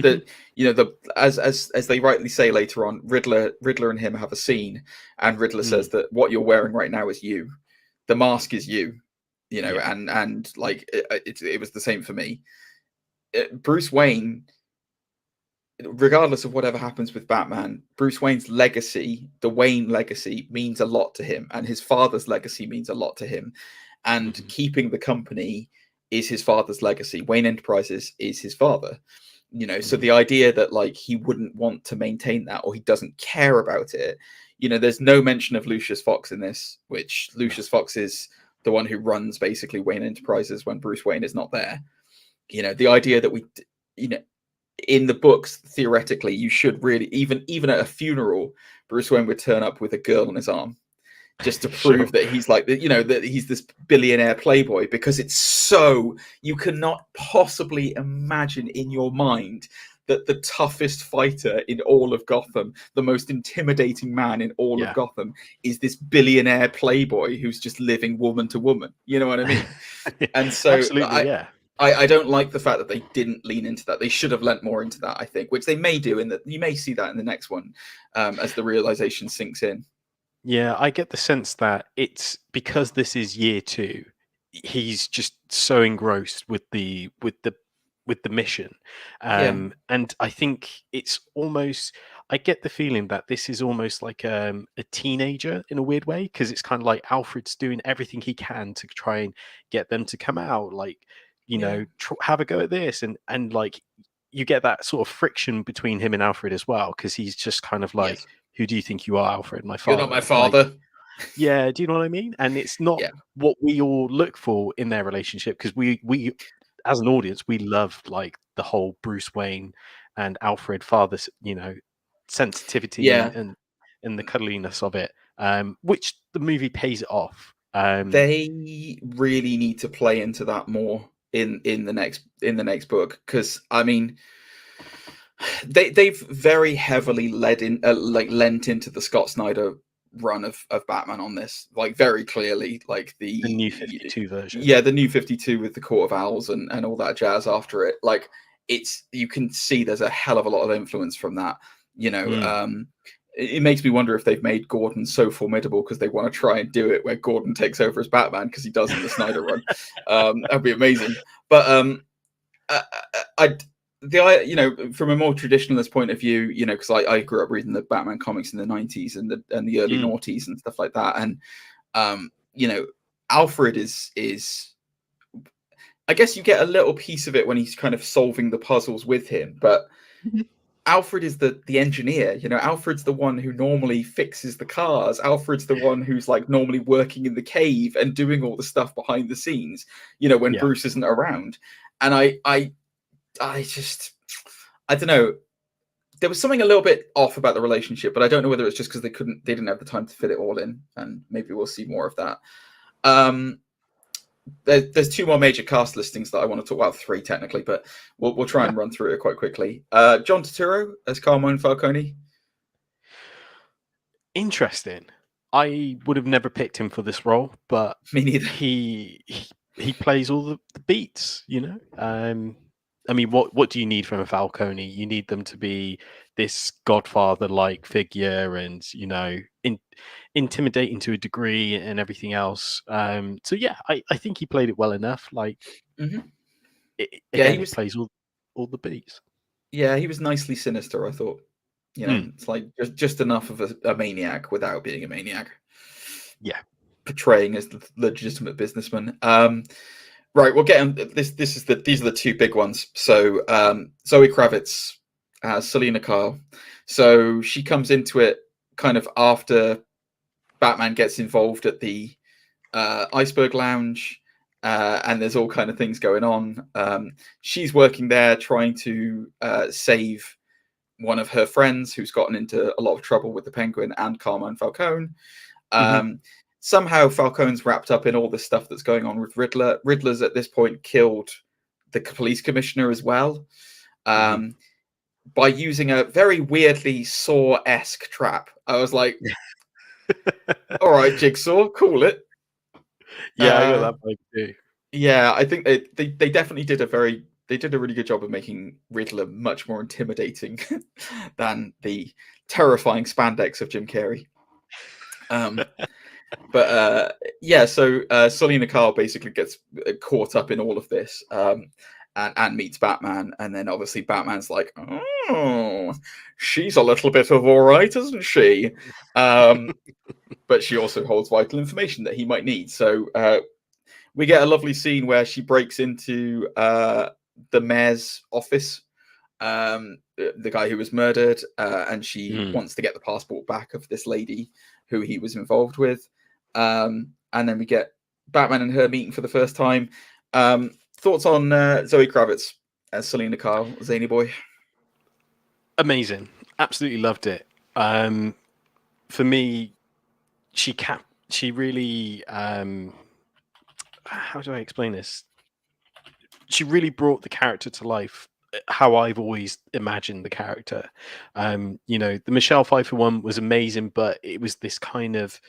as they rightly say later on, Riddler and him have a scene, and Riddler says that what you're wearing right now is you. The mask is you, and like it was the same for me. Bruce Wayne, regardless of whatever happens with Batman, Bruce Wayne's legacy, the Wayne legacy, means a lot to him, and his father's legacy means a lot to him, and keeping the company is his father's legacy. Wayne Enterprises is his father, so the idea that like he wouldn't want to maintain that, or he doesn't care about it, there's no mention of Lucius Fox in this, which Lucius Fox is the one who runs basically Wayne Enterprises when Bruce Wayne is not there. The idea that we, in the books, theoretically, you should really, even at a funeral, Bruce Wayne would turn up with a girl on his arm, just to prove that he's like, that he's this billionaire playboy, because it's so, you cannot possibly imagine in your mind that the toughest fighter in all of Gotham, the most intimidating man in all of Gotham, is this billionaire playboy who's just living woman to woman. You know what I mean? And so I don't like the fact that they didn't lean into that. They should have lent more into that, I think, which they may do. You may see that in the next one as the realization sinks in. Yeah, I get the sense that it's because this is year 2. He's just so engrossed with the with the mission. Yeah. And I think it's almost, I get the feeling that this is almost like a teenager in a weird way, because it's kind of like Alfred's doing everything he can to try and get them to come out, like, you know, have a go at this, and like you get that sort of friction between him and Alfred as well, because he's just kind of like, who do you think you are, Alfred? My father. You're not my father. Like, yeah, do you know what I mean? And it's not what we all look for in their relationship, because we as an audience, we loved like the whole Bruce Wayne and Alfred father, you know, sensitivity and the cuddliness of it, which the movie pays it off. They really need to play into that more in the next book, because I mean, they've very heavily lent into the Scott Snyder run of Batman on this, like very clearly, like the new 52 version. Yeah, the new 52 with the Court of Owls and all that jazz after it. Like, it's, you can see there's a hell of a lot of influence from that, you know. It makes me wonder if they've made Gordon so formidable because they want to try and do it where Gordon takes over as Batman, because he does in the Snyder run. That'd be amazing. But you know, from a more traditionalist point of view, you know, because I grew up reading the Batman comics in the 90s and the early noughties and stuff like that, and you know, Alfred is I guess you get a little piece of it when he's kind of solving the puzzles with him, but Alfred is the engineer. You know, Alfred's the one who normally fixes the cars. Alfred's the one who's like normally working in the cave and doing all the stuff behind the scenes, you know, when Bruce isn't around. And I just, I don't know. There was something a little bit off about the relationship, but I don't know whether it's just because they didn't have the time to fit it all in, and maybe we'll see more of that. There's two more major cast listings that I want to talk about, three technically, but we'll try and run through it quite quickly. John Turturro as Carmine Falcone. Interesting. I would have never picked him for this role, but me neither. He plays all the beats, you know. I mean, what do you need from a Falcone? You need them to be this Godfather-like figure, and you know, intimidating to a degree, and everything else. So yeah, I think he played it well enough. Like, he plays all the beats. Yeah, he was nicely sinister, I thought. You know, it's like just enough of a maniac without being a maniac. Yeah, portraying as the legitimate businessman. Right, we'll get on this. These are the two big ones. So Zoe Kravitz as Selena Kyle. So she comes into it kind of after Batman gets involved at the Iceberg Lounge, and there's all kind of things going on. She's working there trying to save one of her friends who's gotten into a lot of trouble with the Penguin and Carmine Falcone. Somehow Falcone's wrapped up in all this stuff that's going on with Riddler. Riddler's at this point killed the police commissioner as well, by using a very weirdly Saw-esque trap. I was like, all right, Jigsaw, cool it. Yeah, I got that vibe too. Yeah, I think they definitely did a really good job of making Riddler much more intimidating than the terrifying spandex of Jim Carrey. But so Selena Kyle basically gets caught up in all of this, and meets Batman, and then obviously Batman's like, oh, she's a little bit of all right, isn't she? But she also holds vital information that he might need. So we get a lovely scene where she breaks into the mayor's office, the guy who was murdered, and she wants to get the passport back of this lady who he was involved with. And then we get Batman and her meeting for the first time. Thoughts on Zoe Kravitz as Selena Kyle, Zany boy? Amazing. Absolutely loved it. For me, she really, how do I explain this? She really brought the character to life how I've always imagined the character. You know, the Michelle Pfeiffer one was amazing, but it was this kind of,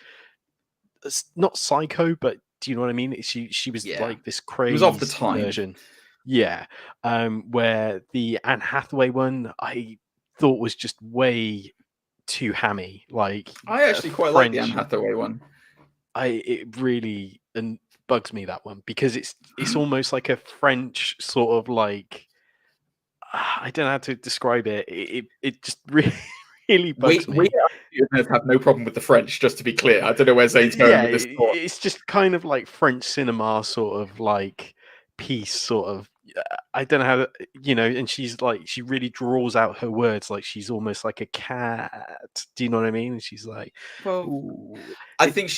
not psycho, but do you know what I mean? She was like this crazy, it was off the time version. Yeah. Where the Anne Hathaway one I thought was just way too hammy. Like, I actually quite like the Anne Hathaway one. It really bugs me, that one, because it's almost like a French sort of like I don't know how to describe it. It just really We bugs me. have no problem with the French, just to be clear. I don't know where Zane's going Yeah, with this thought. it's just kind of like French cinema sort of like piece, sort of. I don't know how and she's like, she really draws out her words like she's almost like a cat. Do you know what I mean? And she's like, Well, ooh. I think,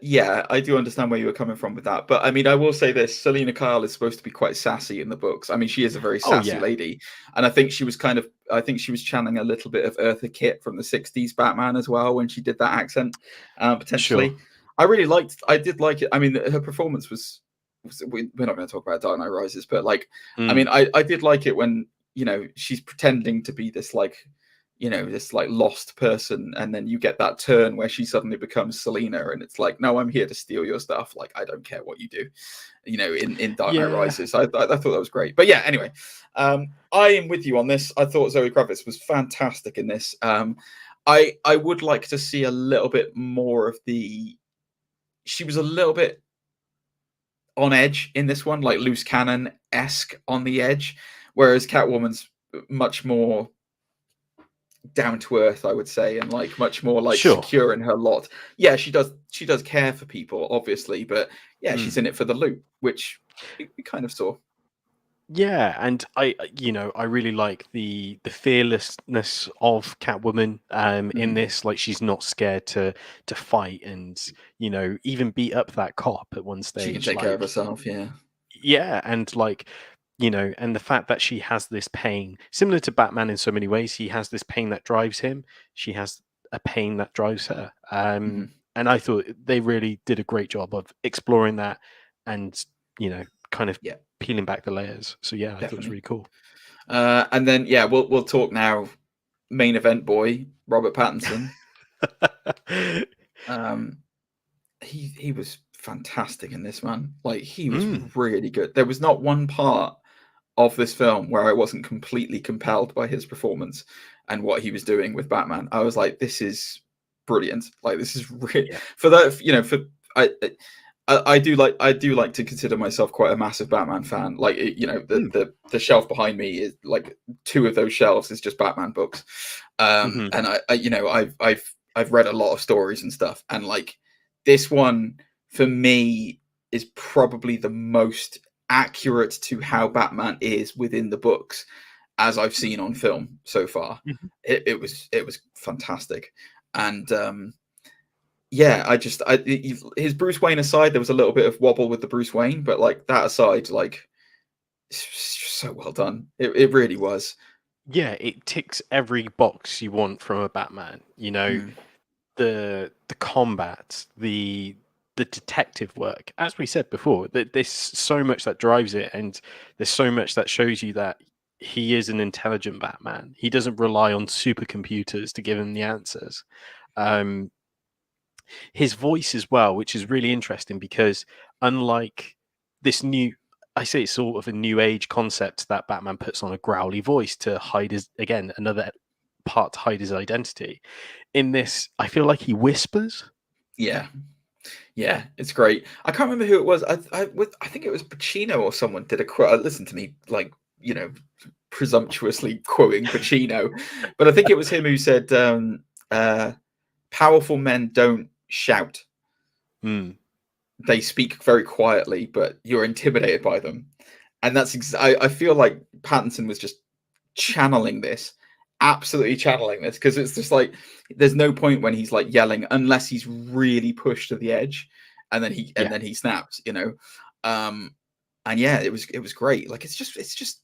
yeah, I do understand where you were coming from with that. But I mean, I will say this: Selena Kyle is supposed to be quite sassy in the books. I mean, she is a very sassy lady, and I think she was channeling a little bit of Eartha Kitt from the '60s Batman as well when she did that accent, potentially. Sure. I did like it. I mean, her performance was. We're not going to talk about Dark Knight Rises, but like, I mean, I did like it when she's pretending to be this like. This like lost person, and then you get that turn where she suddenly becomes Selena, and it's like, no, I'm here to steal your stuff. Like, I don't care what you do. In Dark Knight Rises, I thought that was great. But yeah, anyway, I am with you on this. I thought Zoe Kravitz was fantastic in this. I would like to see a little bit more of she was a little bit on edge in this one, like loose cannon-esque on the edge, whereas Catwoman's much more down to earth, I would say, and like much more like secure in her lot. Yeah, she does care for people, obviously, but yeah, she's in it for the loot, which we kind of saw. Yeah, and I really like the fearlessness of Catwoman in this. Like, she's not scared to fight, and even beat up that cop at one stage. She can take care of herself. Yeah, and like, and the fact that she has this pain, similar to Batman in so many ways, he has this pain that drives him. She has a pain that drives her. And I thought they really did a great job of exploring that, and kind of peeling back the layers. So yeah, I thought it was really cool. And then we'll talk now. Main event boy, Robert Pattinson. He was fantastic in this, man. Like, he was really good. There was not one part of this film where I wasn't completely compelled by his performance and what he was doing with Batman. I was like, this is brilliant. Like, this is really for that. I do like to consider myself quite a massive Batman fan. Like, the shelf behind me is like 2 of those shelves is just Batman books. And I've read a lot of stories and stuff, and like, this one for me is probably the most accurate to how Batman is within the books as I've seen on film so far. It was fantastic. And his Bruce Wayne aside, there was a little bit of wobble with the Bruce Wayne, but like, that aside, like, it's so well done. It really was. Yeah, it ticks every box you want from a Batman. The combat, the detective work, as we said before, that there's so much that drives it, and there's so much that shows you that he is an intelligent Batman. He doesn't rely on supercomputers to give him the answers. His voice as well, which is really interesting, because unlike this new, I say it's sort of a new age concept that Batman puts on a growly voice to hide another part to hide his identity. In this, I feel like he whispers. Yeah, it's great. I can't remember who it was. I think it was Pacino or someone did a quote. Listen to me, like, presumptuously quoting Pacino, but I think it was him who said, "Powerful men don't shout. They speak very quietly, but you're intimidated by them." And that's I feel like Pattinson was just channeling this. Absolutely channeling this, because it's just like, there's no point when he's like yelling unless he's really pushed to the edge, and then he snaps, and it was great. Like, it's just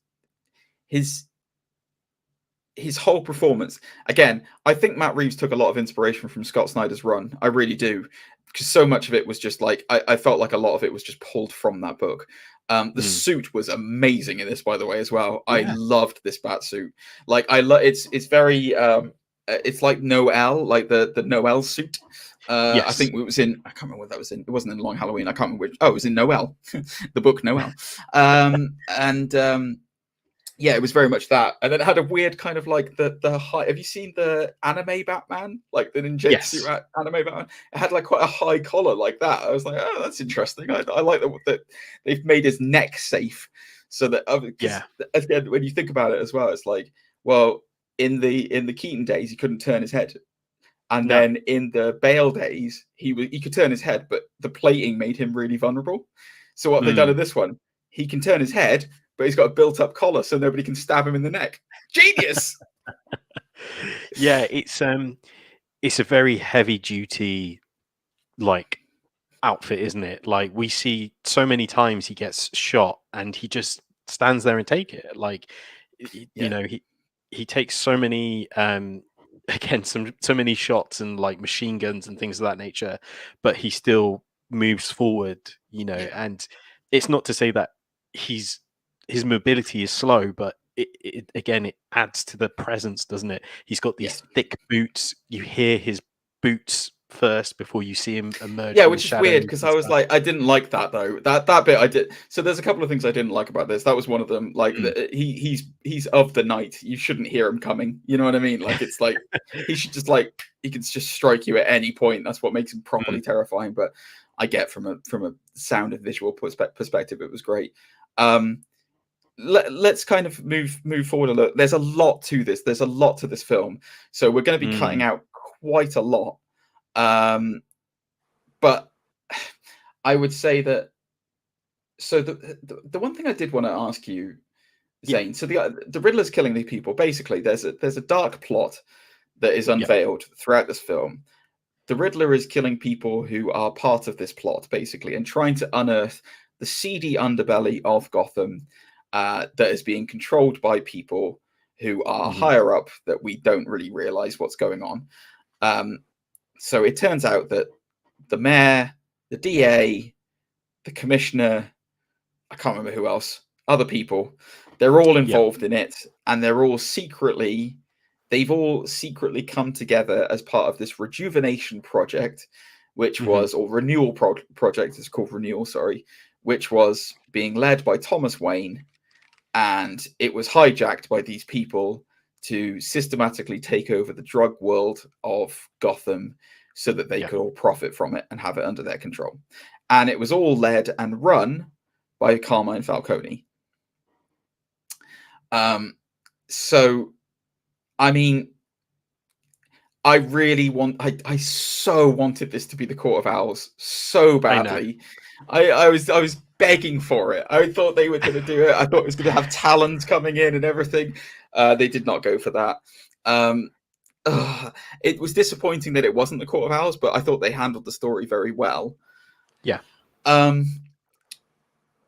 his whole performance. Again, I think Matt Reeves took a lot of inspiration from Scott Snyder's run. I really do, because so much of it was just like, I felt like a lot of it was just pulled from that book. The suit was amazing in this, by the way, as well. I loved this bat suit. Like, it's very it's like Noel, like the Noel suit. I think it was in, I can't remember what that was in. It wasn't in Long Halloween. I can't remember which. Oh, it was in Noel, the book Noel. It was very much that. And then it had a weird kind of like the high. Have you seen the anime Batman? Like the ninja anime Batman? It had like quite a high collar like that. I was like, oh, that's interesting. I like that they've made his neck safe. So that again, when you think about it as well, it's like, well, in the Keaton days, he couldn't turn his head. And then in the Bale days, he could turn his head, but the plating made him really vulnerable. So what they've done in this one, he can turn his head, but he's got a built-up collar, so nobody can stab him in the neck. Genius. Yeah, it's a very heavy-duty like outfit, isn't it? Like we see so many times he gets shot, and he just stands there and take it. Like you know, he takes so many again so many shots and like machine guns and things of that nature, but he still moves forward, you know. And it's not to say that his mobility is slow, but it again, it adds to the presence, doesn't it? He's got these thick boots. You hear his boots first before you see him emerge. Yeah, which is weird, because I was like, I didn't like that though. That bit I did. So there's a couple of things I didn't like about this. That was one of them. Like he's of the night. You shouldn't hear him coming. You know what I mean? Like it's like he should just like he can just strike you at any point. That's what makes him properly terrifying. But I get from a sound and visual perspective, it was great. Let's kind of move forward a little. There's a lot to this. There's a lot to this film. So we're going to be cutting out quite a lot. But I would say that. So the one thing I did want to ask you, Zane. So the Riddler's killing these people. Basically, there's a dark plot that is unveiled throughout this film. The Riddler is killing people who are part of this plot, basically, and trying to unearth the seedy underbelly of Gotham that is being controlled by people who are higher up that we don't really realize what's going on. So it turns out that the mayor, the DA, the commissioner, I can't remember who else, other people, they're all involved in it, and they've all secretly come together as part of this rejuvenation project, which was, or renewal project, it's called Renewal, sorry, which was being led by Thomas Wayne, and it was hijacked by these people to systematically take over the drug world of Gotham so that they could all profit from it and have it under their control. And it was all led and run by Carmine Falcone. So, I mean, I so wanted this to be the Court of Owls so badly. I was begging for it. I thought they were going to do it. I thought it was going to have talons coming in and everything. They did not go for that. It was disappointing that it wasn't the Court of Owls, but I thought they handled the story very well. Yeah.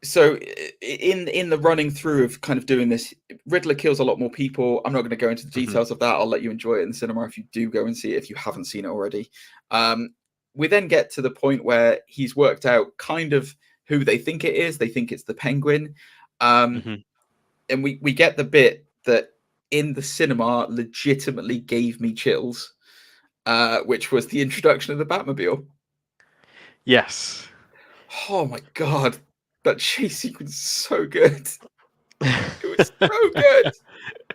So in the running through of kind of doing this, Riddler kills a lot more people. I'm not going to go into the details of that. I'll let you enjoy it in the cinema if you do go and see it, if you haven't seen it already. We then get to the point where he's worked out kind of who they think it is. They think it's the Penguin. And we get the bit that in the cinema legitimately gave me chills, which was the introduction of the Batmobile. Yes. Oh my God. That chase sequence is so good. It was so good.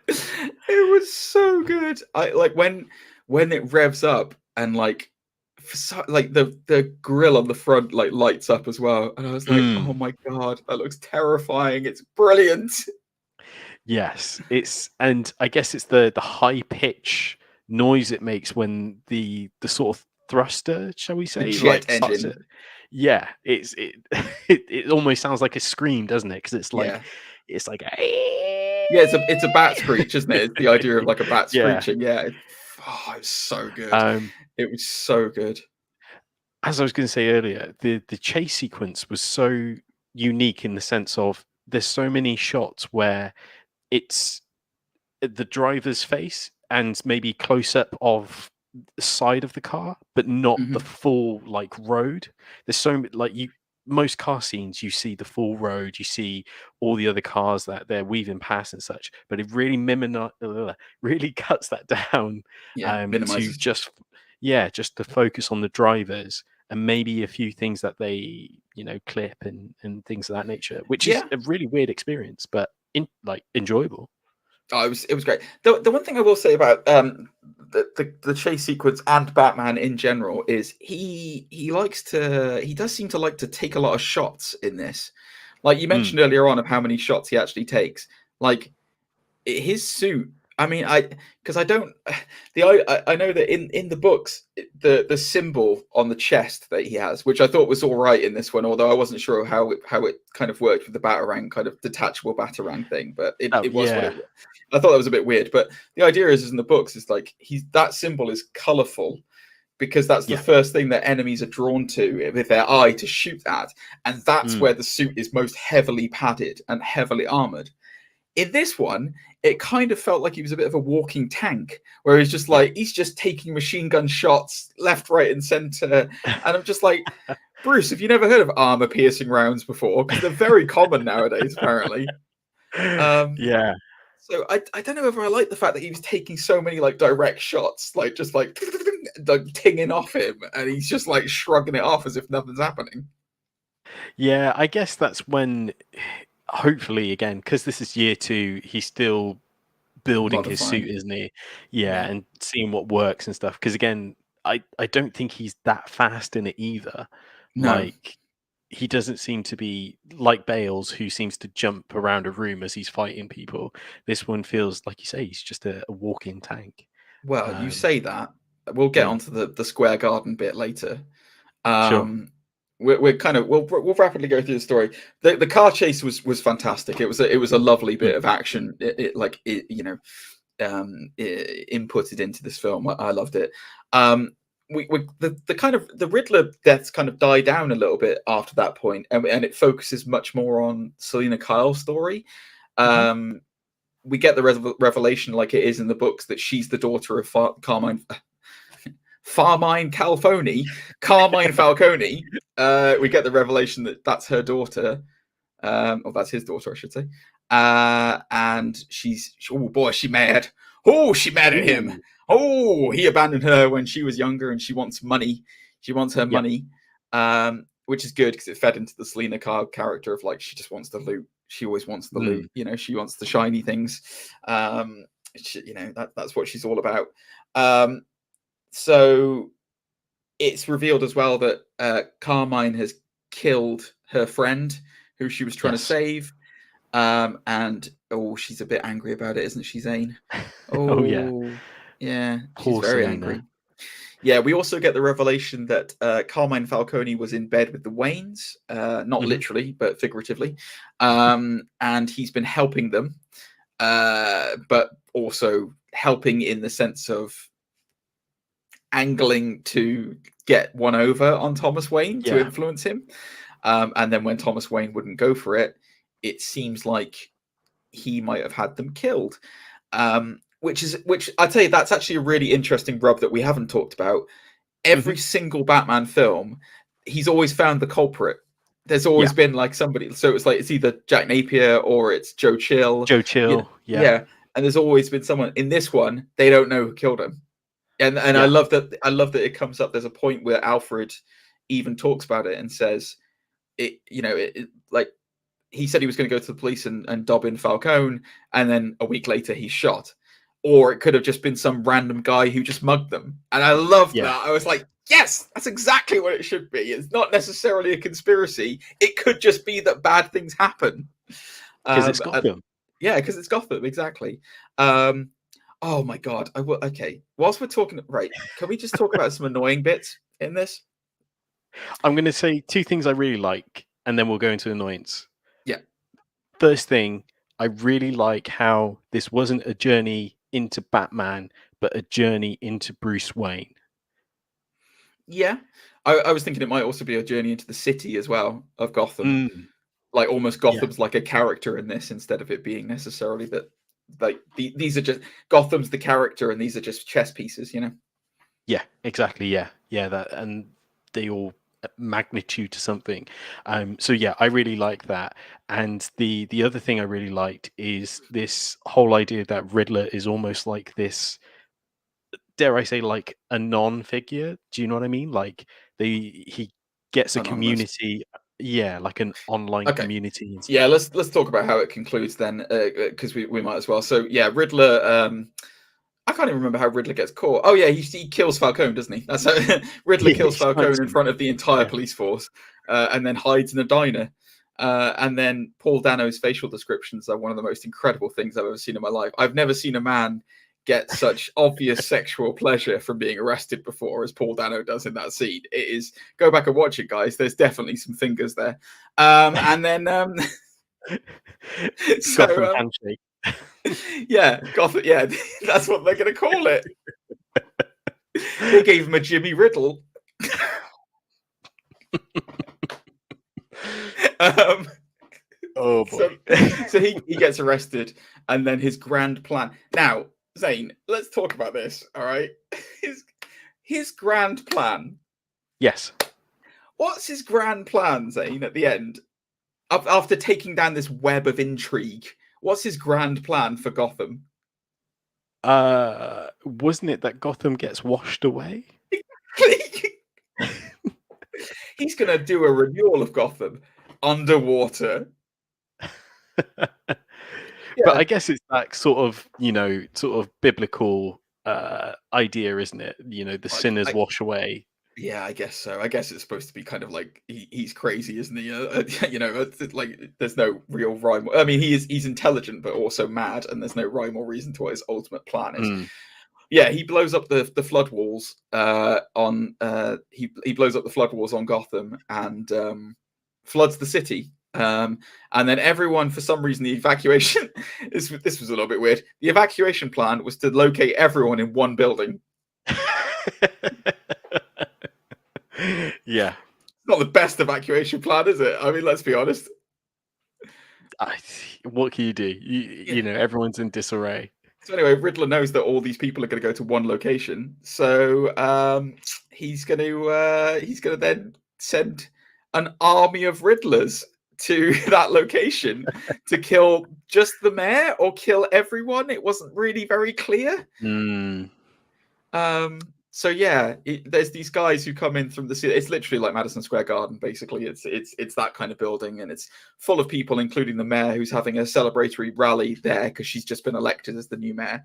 It was so good. I like when it revs up and like the grill on the front like lights up as well, and I was like, oh my God, that looks terrifying. It's brilliant. Yes, and I guess it's the high pitch noise it makes when the sort of thruster, shall we say, the jet engine. It. Yeah, it almost sounds like a scream, doesn't it? Because it's like it's like it's a bat screech, isn't it? It's the idea of like a bat screeching. It was so good. It was so good. As I was going to say earlier, the chase sequence was so unique in the sense of there's so many shots where it's the driver's face and maybe close up of the side of the car, but not the full like road. There's so like most car scenes, you see the full road, you see all the other cars that they're weaving past and such, but it really really cuts that down to just to focus on the drivers and maybe a few things that they clip and things of that nature, which is a really weird experience, but enjoyable. Oh, it was great. The one thing I will say about the chase sequence and Batman in general is he does seem to like to take a lot of shots in this. Like you mentioned earlier on of how many shots he actually takes. Like his suit. I mean, I know that in the books the symbol on the chest that he has, which I thought was all right in this one, although I wasn't sure how it kind of worked with the Batarang kind of detachable Batarang thing, but it was what it was. I thought that was a bit weird, but the idea is in the books is like that symbol is colorful because that's the first thing that enemies are drawn to with their eye to shoot at, and that's where the suit is most heavily padded and heavily armored. In this one, it kind of felt like he was a bit of a walking tank, where he's just like, he's just taking machine gun shots left, right, and center. And I'm just like, Bruce, have you never heard of armor piercing rounds before? Because they're very common nowadays, apparently. So I don't know if I like the fact that he was taking so many like direct shots, like just like tinging off him, and he's just like shrugging it off as if nothing's happening. Yeah, I guess that's when, hopefully, again, because this is year 2, he's still building his suit, isn't he? Yeah, and seeing what works and stuff. Because again, I don't think he's that fast in it either. No. Like, he doesn't seem to be like Bales, who seems to jump around a room as he's fighting people. This one feels, like you say, he's just a walking tank. Well, you say that. We'll get onto the Square Garden bit later. Sure. We're kind of we'll rapidly go through the story. The car chase was fantastic. It was a lovely bit of action. It inputted into this film. I loved it. The Riddler deaths kind of die down a little bit after that point, and it focuses much more on Selena Kyle's story. We get the revelation, like it is in the books, that she's the daughter of Carmine Falcone. We get the revelation that that's her daughter, or that's his daughter, I should say. And she's she mad. Oh, she mad at him. Oh, he abandoned her when she was younger, and she wants money. She wants her money, which is good because it fed into the Selena Kyle character of like she just wants the loot. She always wants the loot. You know, she wants the shiny things. That's what she's all about. So it's revealed as well that Carmine has killed her friend who she was trying to save. And she's a bit angry about it, isn't she, Zane? Yeah, she's very angry. Yeah, we also get the revelation that Carmine Falcone was in bed with the Waynes, not literally, but figuratively. And he's been helping them, but also helping in the sense of angling to get one over on Thomas Wayne to influence him. And then when Thomas Wayne wouldn't go for it, it seems like he might have had them killed. Which I tell you, that's actually a really interesting rub that we haven't talked about. Every single Batman film, he's always found the culprit. There's always been like somebody. So it's like it's either Jack Napier or it's Joe Chill. Yeah. And there's always been someone. In this one, they don't know who killed him. And I love that. I love that it comes up. There's a point where Alfred even talks about it and says, "It, like." He said he was going to go to the police and dob in Falcone, and then a week later he's shot. Or it could have just been some random guy who just mugged them. And I loved that. I was like, yes, that's exactly what it should be. It's not necessarily a conspiracy. It could just be that bad things happen. Because it's Gotham. Because it's Gotham, exactly. Oh my God. Okay. Whilst we're talking, right, can we just talk about some annoying bits in this? I'm going to say 2 things I really like, and then we'll go into annoyance. Yeah. First thing, I really like how this wasn't a journey into Batman, but a journey into Bruce Wayne. Yeah. I was thinking it might also be a journey into the city as well of Gotham. Like almost Gotham's like a character in this instead of it being necessarily that like these are just Gotham's the character and these are just chess pieces, Yeah, exactly. Yeah. That, and they all magnitude to something. So yeah, I really like that. And the other thing I really liked is this whole idea that Riddler is almost like this, dare I say, like a non-figure. Do you know what I mean? Like he gets a community, like an online community. Yeah, let's talk about how it concludes then, because we might as well. So yeah, Riddler. I can't even remember how Riddler gets caught. Oh yeah, he kills Falcone, doesn't he? That's how Riddler kills Falcone in front of the entire police force, and then hides in a diner. And then Paul Dano's facial descriptions are one of the most incredible things I've ever seen in my life. I've never seen a man get such obvious sexual pleasure from being arrested before as Paul Dano does in that scene. It is, go back and watch it, guys. There's definitely some fingers there. And then Gotham handshake. Gotham, that's what they're going to call it. They gave him a Jimmy Riddle. Oh boy. So he gets arrested, and then his grand plan. Now, Zane, let's talk about this, all right? His grand plan. Yes. What's his grand plan, Zane, at the end? After taking down this web of intrigue, what's his grand plan for Gotham? Wasn't it that Gotham gets washed away? He's going to do a renewal of Gotham underwater. But I guess it's that sort of biblical idea, isn't it? The sinners wash away. Yeah, I guess so. I guess it's supposed to be kind of like he's crazy, isn't he? Like there's no real rhyme. I mean, he's intelligent, but also mad, and there's no rhyme or reason to what his ultimate plan is. Yeah, he blows up the flood walls on he blows up the flood walls on Gotham and floods the city. And then everyone, for some reason, the evacuation this was a little bit weird. The evacuation plan was to locate everyone in one building. Yeah, it's not the best evacuation plan, is it? I mean, let's be honest. What can you do? You know, everyone's in disarray. So anyway, Riddler knows that all these people are going to go to one location, so he's going to then send an army of Riddlers to that location to kill just the mayor or kill everyone. It wasn't really very clear. So yeah, there's these guys who come in from the city. It's literally like Madison Square Garden, basically. It's that kind of building, and it's full of people, including the mayor, who's having a celebratory rally there because she's just been elected as the new mayor.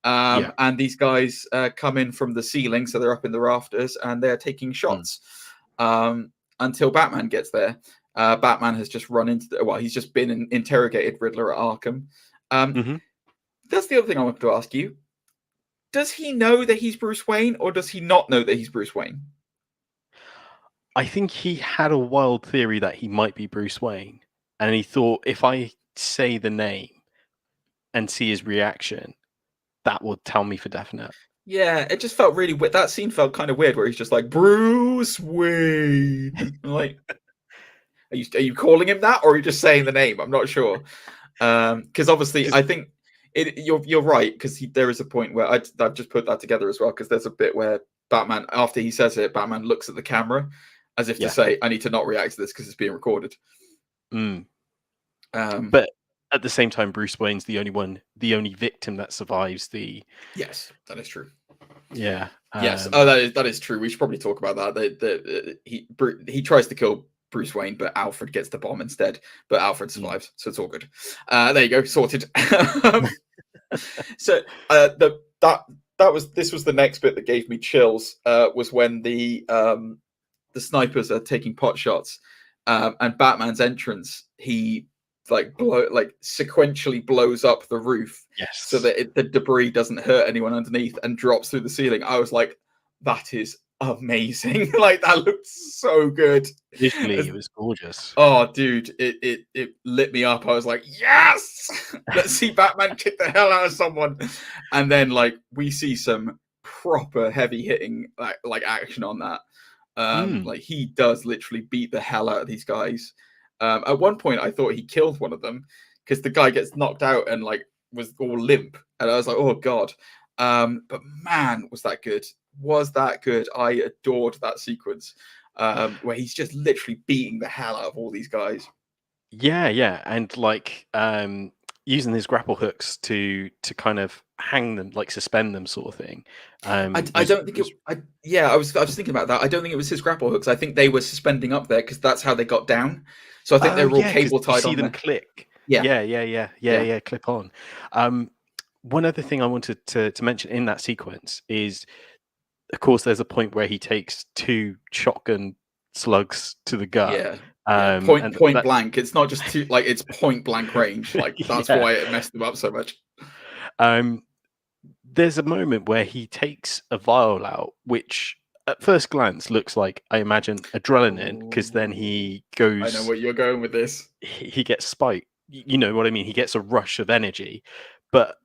And these guys come in from the ceiling, so they're up in the rafters, and they're taking shots until Batman gets there. Batman has just run into he's just been interrogated Riddler at Arkham. That's the other thing I wanted to ask you. Does he know that he's Bruce Wayne, or does he not know that he's Bruce Wayne? I think he had a wild theory that he might be Bruce Wayne, and he thought, if I say the name and see his reaction, that would tell me for definite. Yeah, it just felt really weird. That scene felt kind of weird, where he's just like, Bruce Wayne. Like, are you calling him that, or are you just saying the name? I'm not sure. Because obviously, I think you're right, because there is a point where I've just put that together as well, because there's a bit where Batman, after he says it, Batman looks at the camera as if to say, I need to not react to this because it's being recorded. But at the same time, Bruce Wayne's the only victim that survives the... Yes, that is true. Yeah. Yes, that is true. We should probably talk about that. He tries to kill Bruce Wayne, but Alfred gets the bomb instead. But Alfred survives, so it's all good. There you go, sorted. So this was the next bit that gave me chills. Was when the snipers are taking pot shots, and Batman's entrance, he sequentially blows up the roof, so that the debris doesn't hurt anyone underneath and drops through the ceiling. I was like, that is amazing. Like, that looked so good. Visually, it was gorgeous. Oh, dude, it lit me up. I was like, yes, let's see Batman kick the hell out of someone. And then we see some proper heavy hitting like action on that. Like, he does literally beat the hell out of these guys. At one point, I thought he killed one of them because the guy gets knocked out and was all limp, and I was like, oh god. But man, was that good. I adored that sequence where he's just literally beating the hell out of all these guys. Yeah, and using his grapple hooks to kind of hang them, suspend them, sort of thing. I don't think I was thinking about that. I don't think it was his grapple hooks. I think they were suspending up there because that's how they got down. So I think they were all cable tied on. See them click. Yeah, clip on. One other thing I wanted to mention in that sequence is, of course, there's a point where he takes 2 shotgun slugs to the gut. Point And blank. It's not just it's point blank range. Like that's why it messed him up so much. There's a moment where he takes a vial out, which at first glance looks like, I imagine, adrenaline, because then he goes. I know where you're going with this. He gets spiked. You know what I mean? He gets a rush of energy, but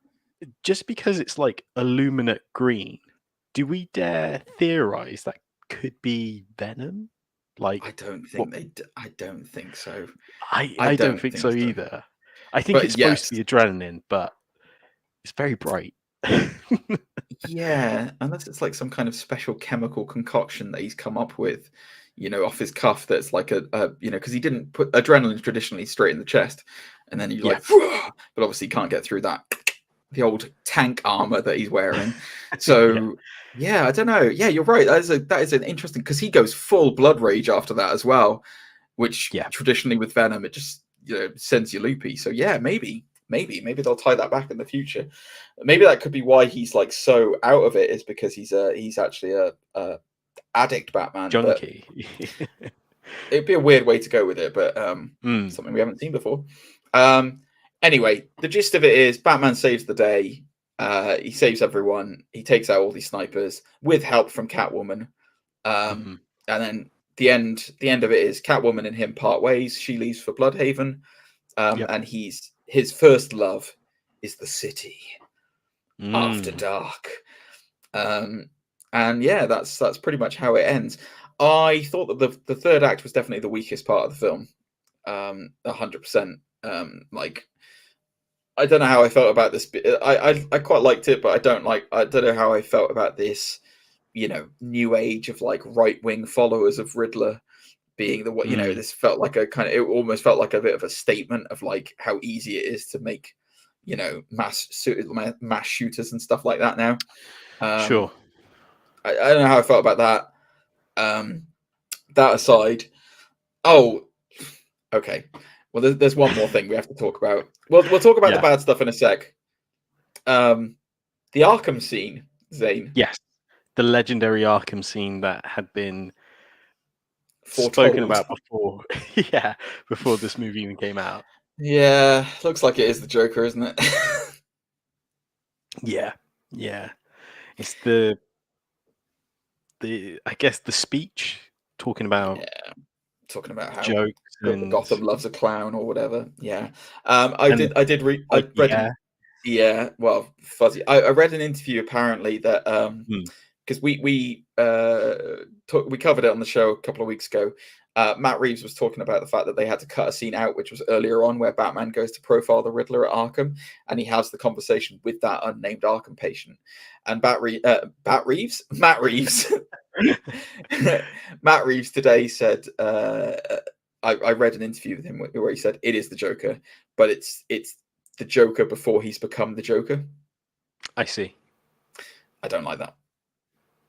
just because it's like illuminate green, do we dare theorize that could be venom? Like, I don't think I don't think so. I don't think so either. I think it's supposed to be adrenaline, but it's very bright. Yeah, unless it's like some kind of special chemical concoction that he's come up with, off his cuff. That's like because he didn't put adrenaline traditionally straight in the chest, and then you like, but obviously can't get through that. The old tank armor that he's wearing. So yeah, I don't know. Yeah, you're right. That is an interesting, because he goes full blood rage after that as well, which traditionally with Venom it just sends you loopy. So yeah, maybe they'll tie that back in the future. Maybe that could be why he's like so out of it, is because he's actually a addict Batman. Junkie. It'd be a weird way to go with it, but something we haven't seen before. Anyway, the gist of it is Batman saves the day. He saves everyone. He takes out all these snipers with help from Catwoman. And then the end of it is Catwoman and him part ways. She leaves for Bloodhaven. And his first love is the city after dark. And yeah, that's pretty much how it ends. I thought that the third act was definitely the weakest part of the film. 100%. I don't know how I felt about this. I quite liked it, but I don't know how I felt about this, new age of like right-wing followers of Riddler being the this felt like it almost felt like a bit of a statement of like how easy it is to make, mass shooters and stuff like that now. Sure. I don't know how I felt about that. That aside, okay. Well, there's one more thing we have to talk about. We'll talk about the bad stuff in a sec. The Arkham scene, Zane. Yes, the legendary Arkham scene that had been spoken about before. Before this movie even came out. Yeah, looks like it is the Joker, isn't it? Yeah. It's the I guess the speech talking about how jokes and Gotham loves a clown or whatever. Yeah. I read. Yeah. Well, fuzzy. I read an interview apparently that because we covered it on the show a couple of weeks ago. Matt Reeves was talking about the fact that they had to cut a scene out, which was earlier on, where Batman goes to profile the Riddler at Arkham, and he has the conversation with that unnamed Arkham patient. And Matt Reeves today said, I read an interview with him where he said it is the Joker, but it's the Joker before he's become the Joker. I see. I don't like that.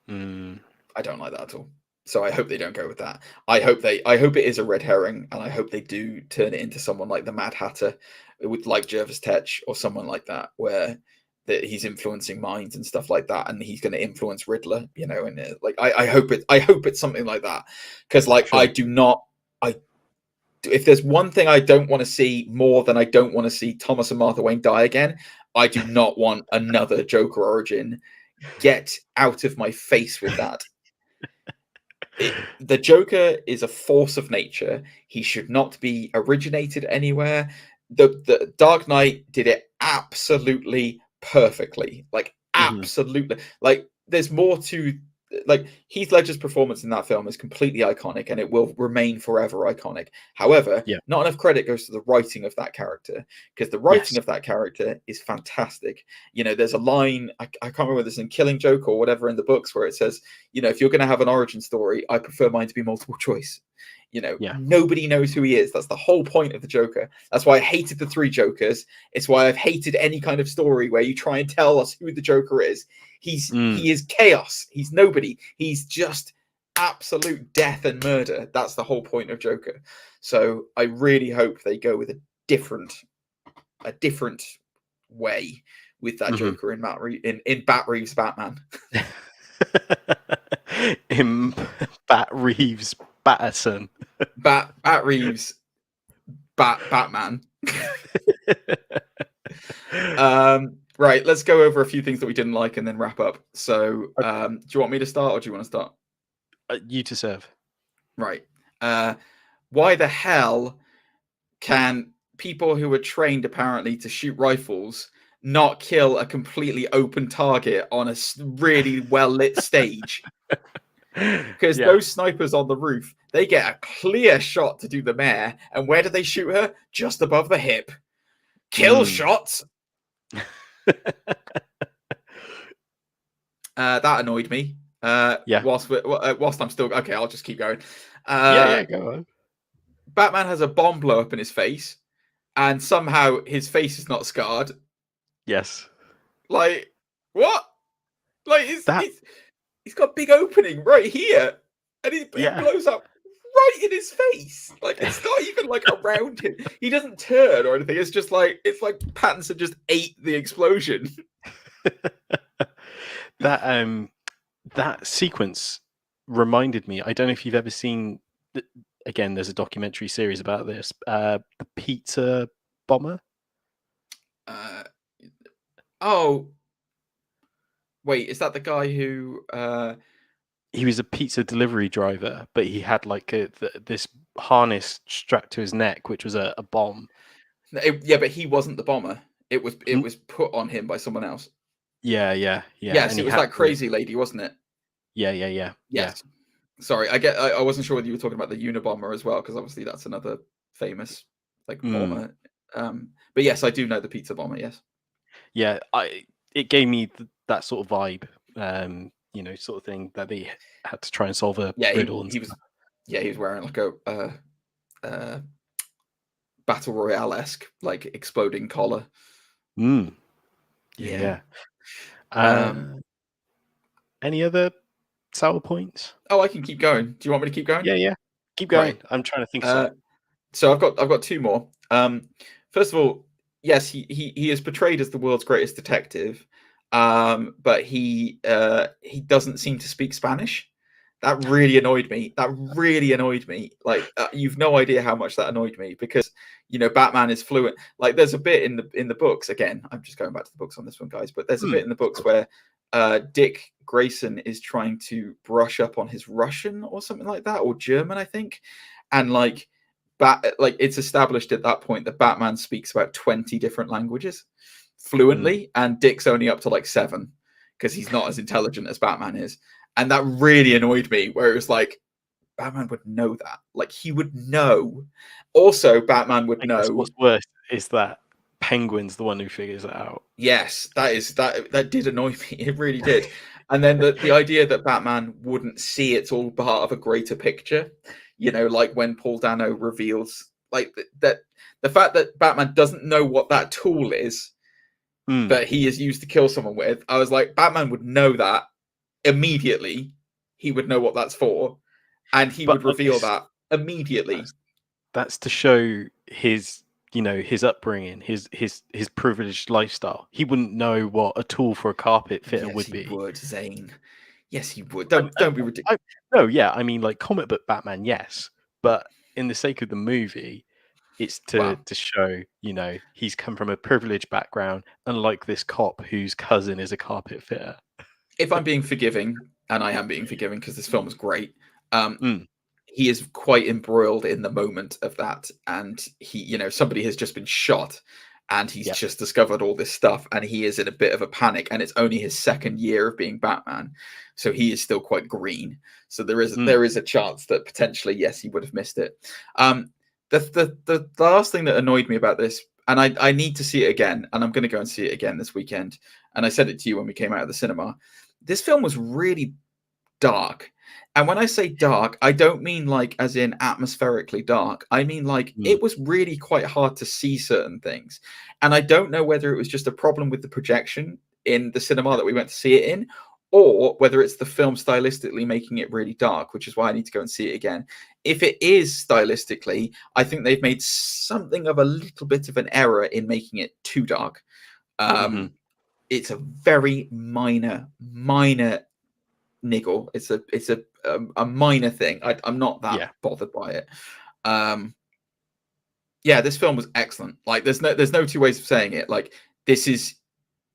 I don't like that at all. So I hope they don't go with that. I hope it is a red herring, and I hope they do turn it into someone like the Mad Hatter, with like Jervis Tetch or someone like that, where that he's influencing minds and stuff like that, and he's going to influence Riddler, and I hope it's something like that, because sure. If there's one thing I don't want to see more than I don't want to see Thomas and Martha Wayne die again, I do not want another Joker origin. Get out of my face with that. The Joker is a force of nature. He should not be originated anywhere. The Dark Knight did it absolutely perfectly. Like, absolutely. Like, there's more to... Like, Heath Ledger's performance in that film is completely iconic, and it will remain forever iconic. However, not enough credit goes to the writing of that character, because the writing of that character is fantastic. There's a line, I can't remember whether it's in Killing Joke or whatever in the books, where it says, if you're going to have an origin story, I prefer mine to be multiple choice. Nobody knows who he is. That's the whole point of the Joker. That's why I hated the three Jokers. It's why I've hated any kind of story where you try and tell us who the Joker is. He is chaos. He's nobody. He's just absolute death and murder. That's the whole point of Joker. So I really hope they go with a different way with that Joker in Matt Reeves Batman. In Matt Reeves Batterson. Matt Reeves, Batman. Right, let's go over a few things that we didn't like and then wrap up. So, do you want me to start or do you want to start? You to serve. Right. Why the hell can people who are trained apparently to shoot rifles not kill a completely open target on a really well lit stage? Because those snipers on the roof, they get a clear shot to do the mare, and where do they shoot her? Just above the hip. Kill shots. That annoyed me. Whilst I'm still okay, I'll just keep going. Go on. Batman has a bomb blow up in his face, and somehow his face is not scarred. Yes. Like what? Like he's got a big opening right here, and it blows up right in his face. Like it's not even like around him. He doesn't turn or anything. It's just like Pattinson just ate the explosion. That sequence reminded me. I don't know if you've ever seen. Again, there's a documentary series about this. The pizza bomber. Oh, wait, is that the guy who? He was a pizza delivery driver, but he had like this harness strapped to his neck, which was a bomb. But he wasn't the bomber. It was put on him by someone else. Yeah. Yes, and it was that crazy lady, wasn't it? Yeah. Yes. Yeah. Sorry, I wasn't sure whether you were talking about the Unabomber as well, because obviously that's another famous bomber. But yes, I do know the pizza bomber. Yes. Yeah, it gave me that sort of vibe, sort of thing that they had to try and solve a riddle. He was wearing like a battle royale-esque like exploding collar. Yeah. Any other sour points? Oh, I can keep going. Do you want me to keep going? Yeah. Keep going. Right. I'm trying to think. So I've got two more. First of all, yes, he is portrayed as the world's greatest detective, but he doesn't seem to speak Spanish. That really annoyed me. Like you've no idea how much that annoyed me, because Batman is fluent. Like there's a bit in the books. Again, I'm just going back to the books on this one, guys. But there's a bit in the books where Dick Grayson is trying to brush up on his Russian or something like that, or German, I think, and like it's established at that point that Batman speaks about 20 different languages fluently, and Dick's only up to like 7 because he's not as intelligent as Batman is. And that really annoyed me, where it was like, Batman would know that. Like, he would know. Also, Batman would know. What's worse is that Penguin's the one who figures it out. Yes, that did annoy me. It really did. And then the idea that Batman wouldn't see it's all part of a greater picture, like when Paul Dano reveals, like, that the fact that Batman doesn't know what that tool is that he is used to kill someone with, I was like, Batman would know that. Immediately, he would know what that's for, and he would reveal that immediately. That's to show his upbringing, his privileged lifestyle. He wouldn't know what a tool for a carpet fitter would be. He would, Zane. Yes, he would. Don't be ridiculous. I mean, like comic book Batman, yes, but in the sake of the movie, it's to show, he's come from a privileged background, unlike this cop whose cousin is a carpet fitter. If I'm being forgiving, and I am being forgiving because this film is great, he is quite embroiled in the moment of that, and he, somebody has just been shot, and he's just discovered all this stuff, and he is in a bit of a panic, and it's only his second year of being Batman, so he is still quite green. So there is a chance that potentially, yes, he would have missed it. The last thing that annoyed me about this, and I need to see it again, and I'm going to go and see it again this weekend, and I said it to you when we came out of the cinema. This film was really dark. And when I say dark, I don't mean like as in atmospherically dark. I mean like it was really quite hard to see certain things. And I don't know whether it was just a problem with the projection in the cinema that we went to see it in, or whether it's the film stylistically making it really dark, which is why I need to go and see it again. If it is stylistically, I think they've made something of a little bit of an error in making it too dark. It's a very minor niggle. It's a minor thing. I'm not that bothered by it. Yeah, this film was excellent. Like, there's no two ways of saying it. Like, this is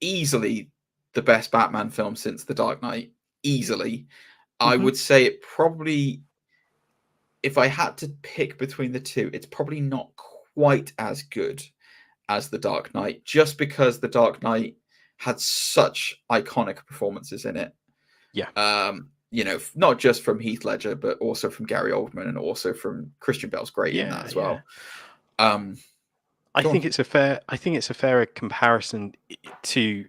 easily the best Batman film since The Dark Knight. Easily. I would say it probably, if I had to pick between the two, it's probably not quite as good as The Dark Knight, just because The Dark Knight had such iconic performances in it. Yeah. You know, not just from Heath Ledger, but also from Gary Oldman, and also from Christian Bale's great in that as well. I think it's a fair comparison to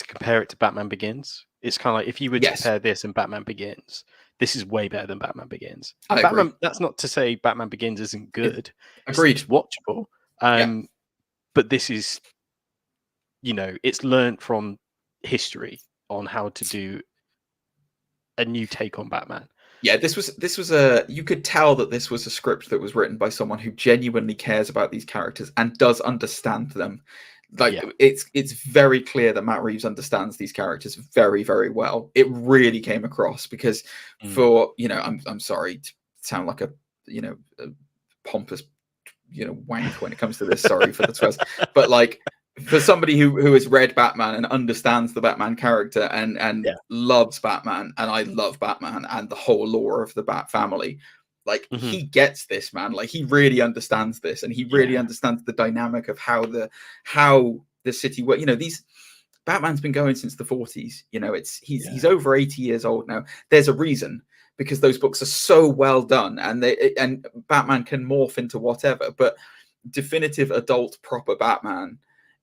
compare it to Batman Begins. It's kind of like, if you would compare this and Batman Begins, this is way better than Batman Begins. Agree. That's not to say Batman Begins isn't good. Agreed. It's watchable. But this is, you know, it's learned from history on how to do a new take on Batman. Yeah, this was you could tell that this was a script that was written by someone who genuinely cares about these characters and does understand them. Like, it's very clear that Matt Reeves understands these characters very, very well. It really came across, because for, you know, I'm sorry to sound like a pompous, wank when it comes to this. Sorry for the twist, but like, for somebody who has read Batman and understands the Batman character and loves Batman, and I love Batman and the whole lore of the Bat family, like, he gets this, man. Like, he really understands this, and he really understands the dynamic of how the city works. You know, Batman's been going since the 40s. You know, he's over 80 years old now. There's a reason, because those books are so well done, and Batman can morph into whatever. But definitive adult proper Batman,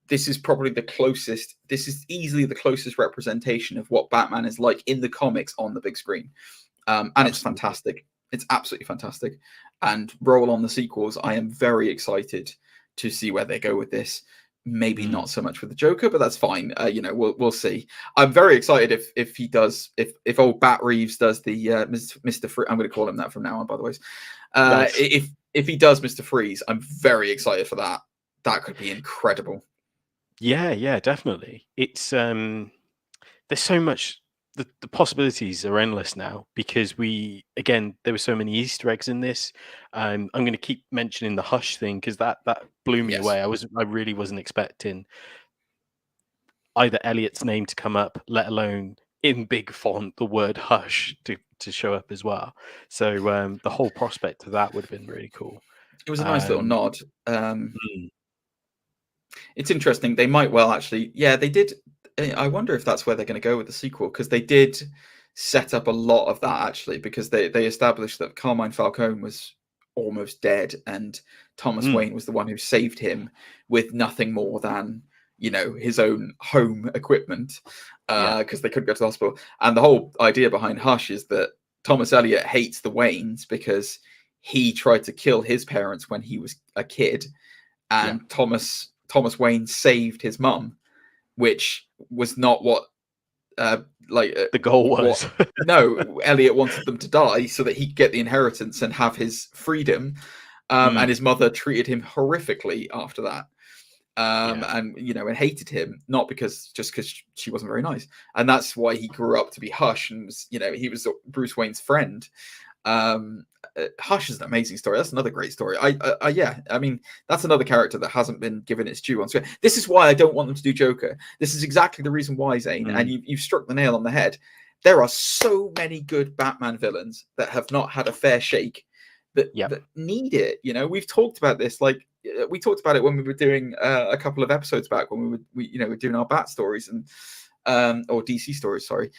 this is probably the closest. This is easily the closest representation of what Batman is like in the comics on the big screen, and it's fantastic. It's absolutely fantastic. And roll on the sequels. I am very excited to see where they go with this. Maybe not so much with the Joker, but that's fine. You know, we'll see. I'm very excited if he does, if old Bat Reeves does the Mr. Freeze. I'm going to call him that from now on, by the way. Nice. If he does Mr. Freeze, I'm very excited for that. That could be incredible. Yeah, definitely. It's there's so much. The possibilities are endless now, because there were so many Easter eggs in this. I'm going to keep mentioning the Hush thing, because that blew me away. I really wasn't expecting either Elliot's name to come up, let alone in big font the word Hush to show up as well. So the whole prospect of that would have been really cool. It was a nice little nod. It's interesting. They might well actually. Yeah, they did. I wonder if that's where they're going to go with the sequel, because they did set up a lot of that, actually, because they established that Carmine Falcone was almost dead, and Thomas Wayne was the one who saved him with nothing more than, you know, his own home equipment, because they couldn't go to the hospital. And the whole idea behind Hush is that Thomas Elliot hates the Waynes because he tried to kill his parents when he was a kid, and Thomas Wayne saved his mum, which was not what the goal was. No, Elliot wanted them to die so that he'd get the inheritance and have his freedom. And his mother treated him horrifically after that. And, you know, and hated him, not because she wasn't very nice. And that's why he grew up to be Hush, and was, you know, he was Bruce Wayne's friend. Hush is an amazing story. That's another great story. I mean, that's another character that hasn't been given its due on screen. This is why I don't want them to do Joker. This is exactly the reason why, Zane. And you've struck the nail on the head. There are so many good Batman villains that have not had a fair shake, that need it. You know, we've talked about this. Like, we talked about it when we were doing a couple of episodes back, when we were doing our Bat stories and or DC stories. Sorry,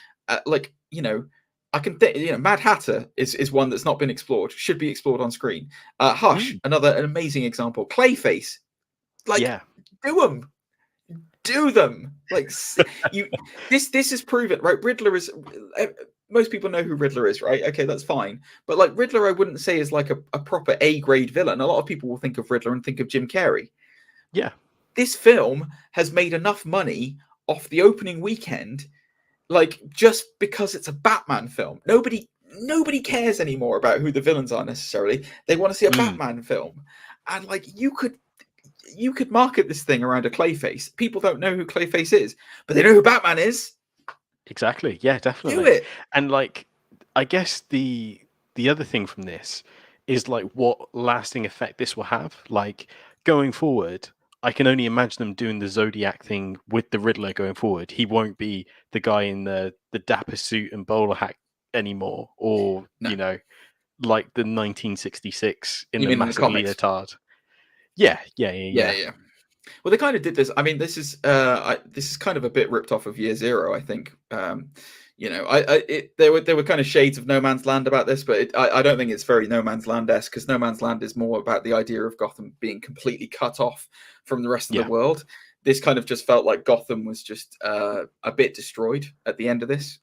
like, you know. I can think, you know, Mad Hatter is one that's not been explored, should be explored on screen. Hush, an amazing example. Clayface, like, do them. Like, this is proven, right? Riddler is, most people know who Riddler is, right? Okay, that's fine. But like, Riddler, I wouldn't say is like a proper A-grade villain. A lot of people will think of Riddler and think of Jim Carrey. Yeah. This film has made enough money off the opening weekend, like, just because it's a Batman film. Nobody cares anymore about who the villains are necessarily. They want to see a Batman film. And like, you could market this thing around a Clayface. People don't know who Clayface is, but they know who Batman is. Exactly. Yeah, Do definitely. it. And like, I guess the other thing from this is like what lasting effect this will have. Like going forward, I can only imagine them doing the Zodiac thing with the Riddler going forward. He won't be the guy in the dapper suit and bowler hat anymore, or No, like the 1966 in you the mean in the massive comics? leotard. Yeah. Yeah. Well, they kind of did this. I mean, this is kind of a bit ripped off of Year Zero, I think. There were kind of shades of No Man's Land about this, but I don't think it's very No Man's Land-esque, because No Man's Land is more about the idea of Gotham being completely cut off from the rest of Yeah. the world. This kind of just felt like Gotham was just a bit destroyed at the end of this.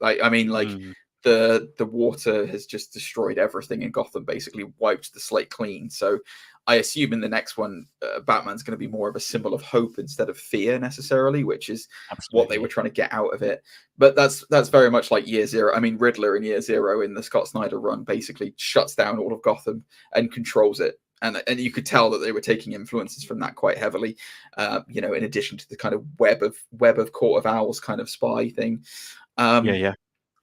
The water has just destroyed everything in Gotham, basically wiped the slate clean. So I assume in the next one, Batman's going to be more of a symbol of hope instead of fear necessarily, which is what they were trying to get out of it. But that's very much like Year Zero. I mean, Riddler in Year Zero in the Scott Snyder run basically shuts down all of Gotham and controls it. And you could tell that they were taking influences from that quite heavily, in addition to the kind of web of Court of Owls kind of spy thing. Yeah.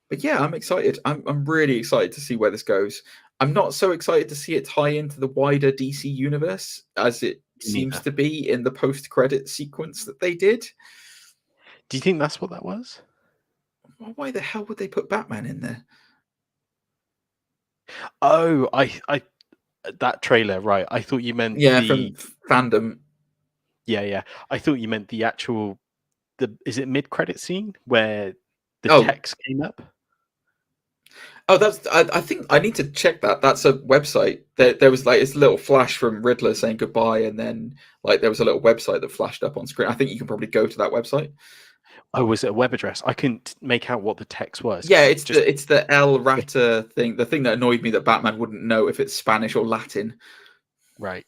But yeah, I'm excited. I'm really excited to see where this goes. I'm not so excited to see it tie into the wider DC universe as it seems to be in the post-credit sequence that they did. Do you think that's what that was? Well, why the hell would they put Batman in there? Oh, I that trailer, right? I thought you meant from fandom. Yeah. I thought you meant the actual is it mid-credit scene where the text came up? Oh, I think I need to check that. That's a website. There was like this little flash from Riddler saying goodbye, and then like there was a little website that flashed up on screen. I think you can probably go to that website. Oh, was it a web address? I couldn't make out what the text was. Yeah, it's the El Rata thing. The thing that annoyed me that Batman wouldn't know if it's Spanish or Latin. Right.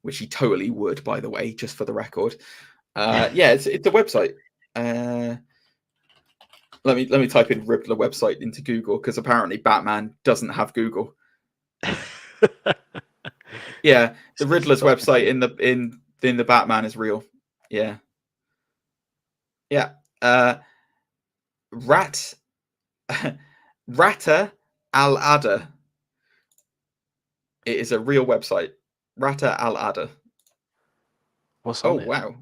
Which he totally would, by the way, just for the record. It's a website. Let me type in Riddler website into Google, because apparently Batman doesn't have Google. Yeah, the Riddler's website in the Batman is real. Yeah. Rata al-Ada. It is a real website. Rata al-Ada. What's on it? Wow.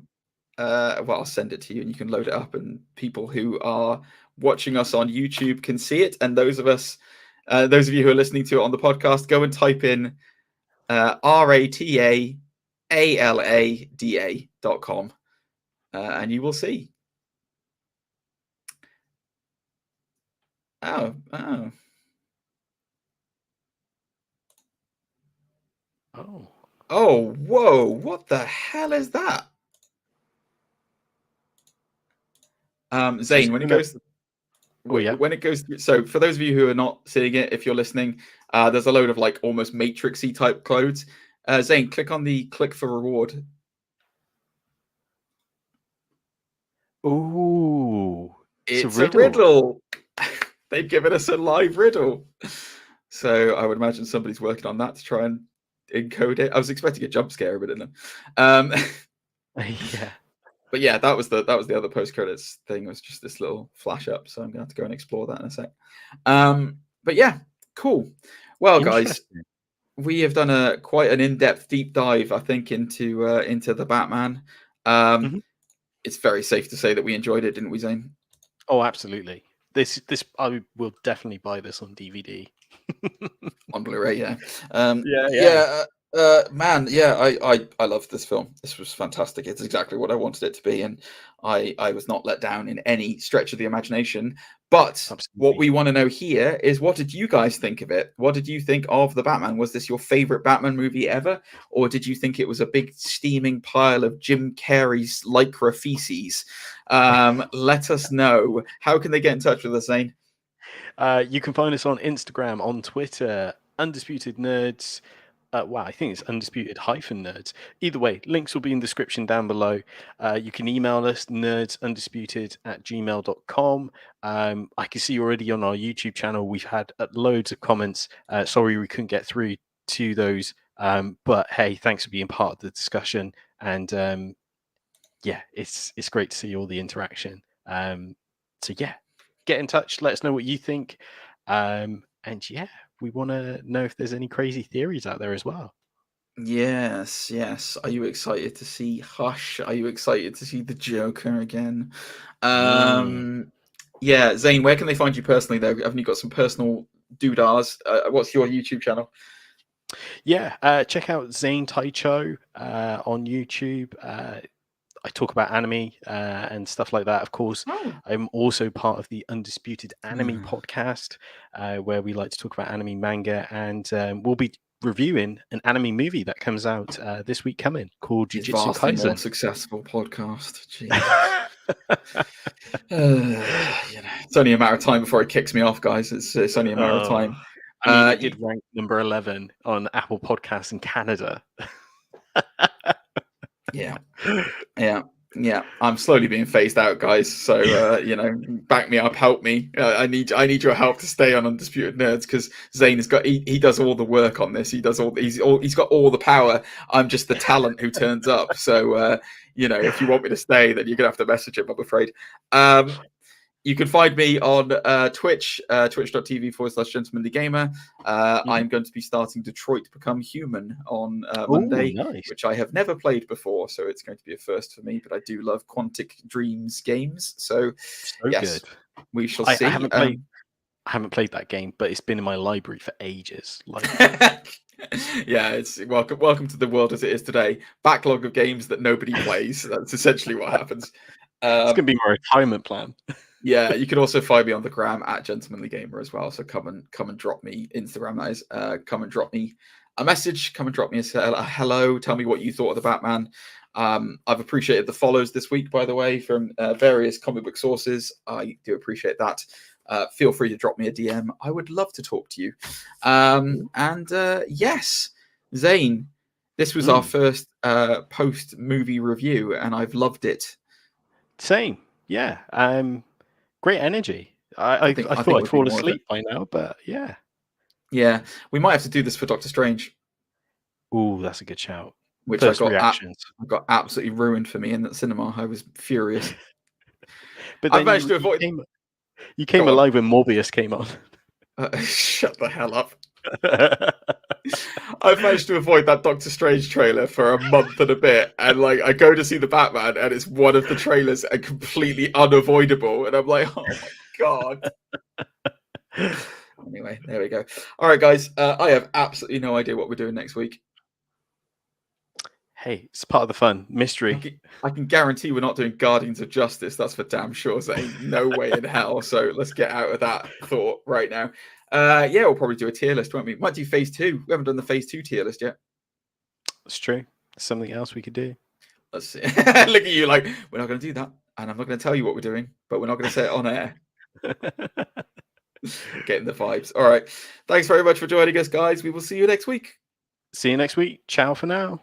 Well, I'll send it to you and you can load it up, and people who are watching us on YouTube can see it. And those of you who are listening to it on the podcast, go and type in rataalada.com and you will see. Oh, whoa, what the hell is that? Zane, when it goes through, so for those of you who are not seeing it, if you're listening, there's a load of like almost matrixy type codes. Zane, click on the click for reward. Ooh, it's a riddle. They've given us a live riddle. So I would imagine somebody's working on that to try and encode it. I was expecting a jump scare, but didn't. Yeah. But yeah, that was the other post credits thing. It was just this little flash up. So I'm gonna have to go and explore that in a sec. But yeah, cool. Well, guys, we have done quite an in-depth deep dive, I think, into the Batman. It's very safe to say that we enjoyed it, didn't we, Zane? Oh, absolutely. This I will definitely buy this on DVD. On Blu-ray, yeah. Man, I loved this film. This was fantastic. It's exactly what I wanted it to be, and I was not let down in any stretch of the imagination. But absolutely, what we want to know here is, what did you guys think of it? What did you think of the Batman? Was this your favorite Batman movie ever, or did you think it was a big steaming pile of Jim Carrey's lycra feces? Let us know. How can they get in touch with us, Zane? You can find us on Instagram, on Twitter, Undisputed Nerds. I think it's Undisputed-Nerds. Either way, links will be in the description down below. You can email us, nerdsundisputed@gmail.com. I can see already on our YouTube channel, we've had loads of comments. Sorry we couldn't get through to those. But hey, thanks for being part of the discussion. And it's great to see all the interaction. So yeah. get in touch. Let us know what you think. And yeah, we want to know if there's any crazy theories out there as well. Yes. Are you excited to see Hush? Are you excited to see the Joker again? Yeah, Zane, where can they find you personally, though? Haven't you got some personal doodahs? What's your YouTube channel? Yeah, check out Zane Taicho on YouTube. I talk about anime and stuff like that. Of course, I'm also part of the Undisputed Anime Podcast, where we like to talk about anime, manga, and we'll be reviewing an anime movie that comes out this week coming called Jujutsu Kaisen. More successful podcast. It's only a matter of time before it kicks me off, guys. It's only a matter of time. I mean, it did rank number 11 on Apple Podcasts in Canada. Yeah. I'm slowly being phased out, guys. So back me up, help me. I need your help to stay on Undisputed Nerds, because Zane has got he does all the work on this. He's got all the power. I'm just the talent who turns up. So if you want me to stay, then you're gonna have to message him, I'm afraid. You can find me on Twitch, twitch.tv/gentlemanlygamer. I'm going to be starting Detroit Become Human on Monday, nice. which I have never played before, so it's going to be a first for me, but I do love Quantic Dreams games. So yes, good. We shall see. I haven't played that game, but it's been in my library for ages. Yeah, it's welcome to the world as it is today. Backlog of games that nobody plays. That's essentially what happens. It's going to be my retirement plan. Yeah, you can also find me on the gram at Gentlemanly Gamer as well. So come and drop me Instagram. That is, come and drop me a message. Come and drop me a hello. Tell me what you thought of the Batman. I've appreciated the follows this week, by the way, from various comic book sources. I do appreciate that. Feel free to drop me a DM. I would love to talk to you. Yes, Zane, this was our first post movie review, and I've loved it. Same, yeah. Great energy. I thought I'd fall asleep by now, but yeah. Yeah, we might have to do this for Doctor Strange. Ooh, that's a good shout. Which I got absolutely ruined for me in the cinema. I was furious. But I managed to avoid. You came alive when Morbius came on. Shut the hell up. I've managed to avoid that Doctor Strange trailer for a month and a bit, and I go to see the Batman, and it's one of the trailers and completely unavoidable, and I'm like, oh my god. Anyway, there we go. All right, guys, I have absolutely no idea what we're doing next week. Hey, it's part of the fun. Mystery. I can guarantee we're not doing Guardians of Justice. That's for damn sure, Zane. No way in hell. So let's get out of that thought right now. Yeah, we'll probably do a tier list, won't we? Might do phase 2. We haven't done the phase 2 tier list yet. That's true. Something else we could do. Let's see. Look at you, we're not going to do that, and I'm not going to tell you what we're doing, but we're not going to say it on air. Getting the vibes. All right. Thanks very much for joining us, guys. We will see you next week. See you next week. Ciao for now.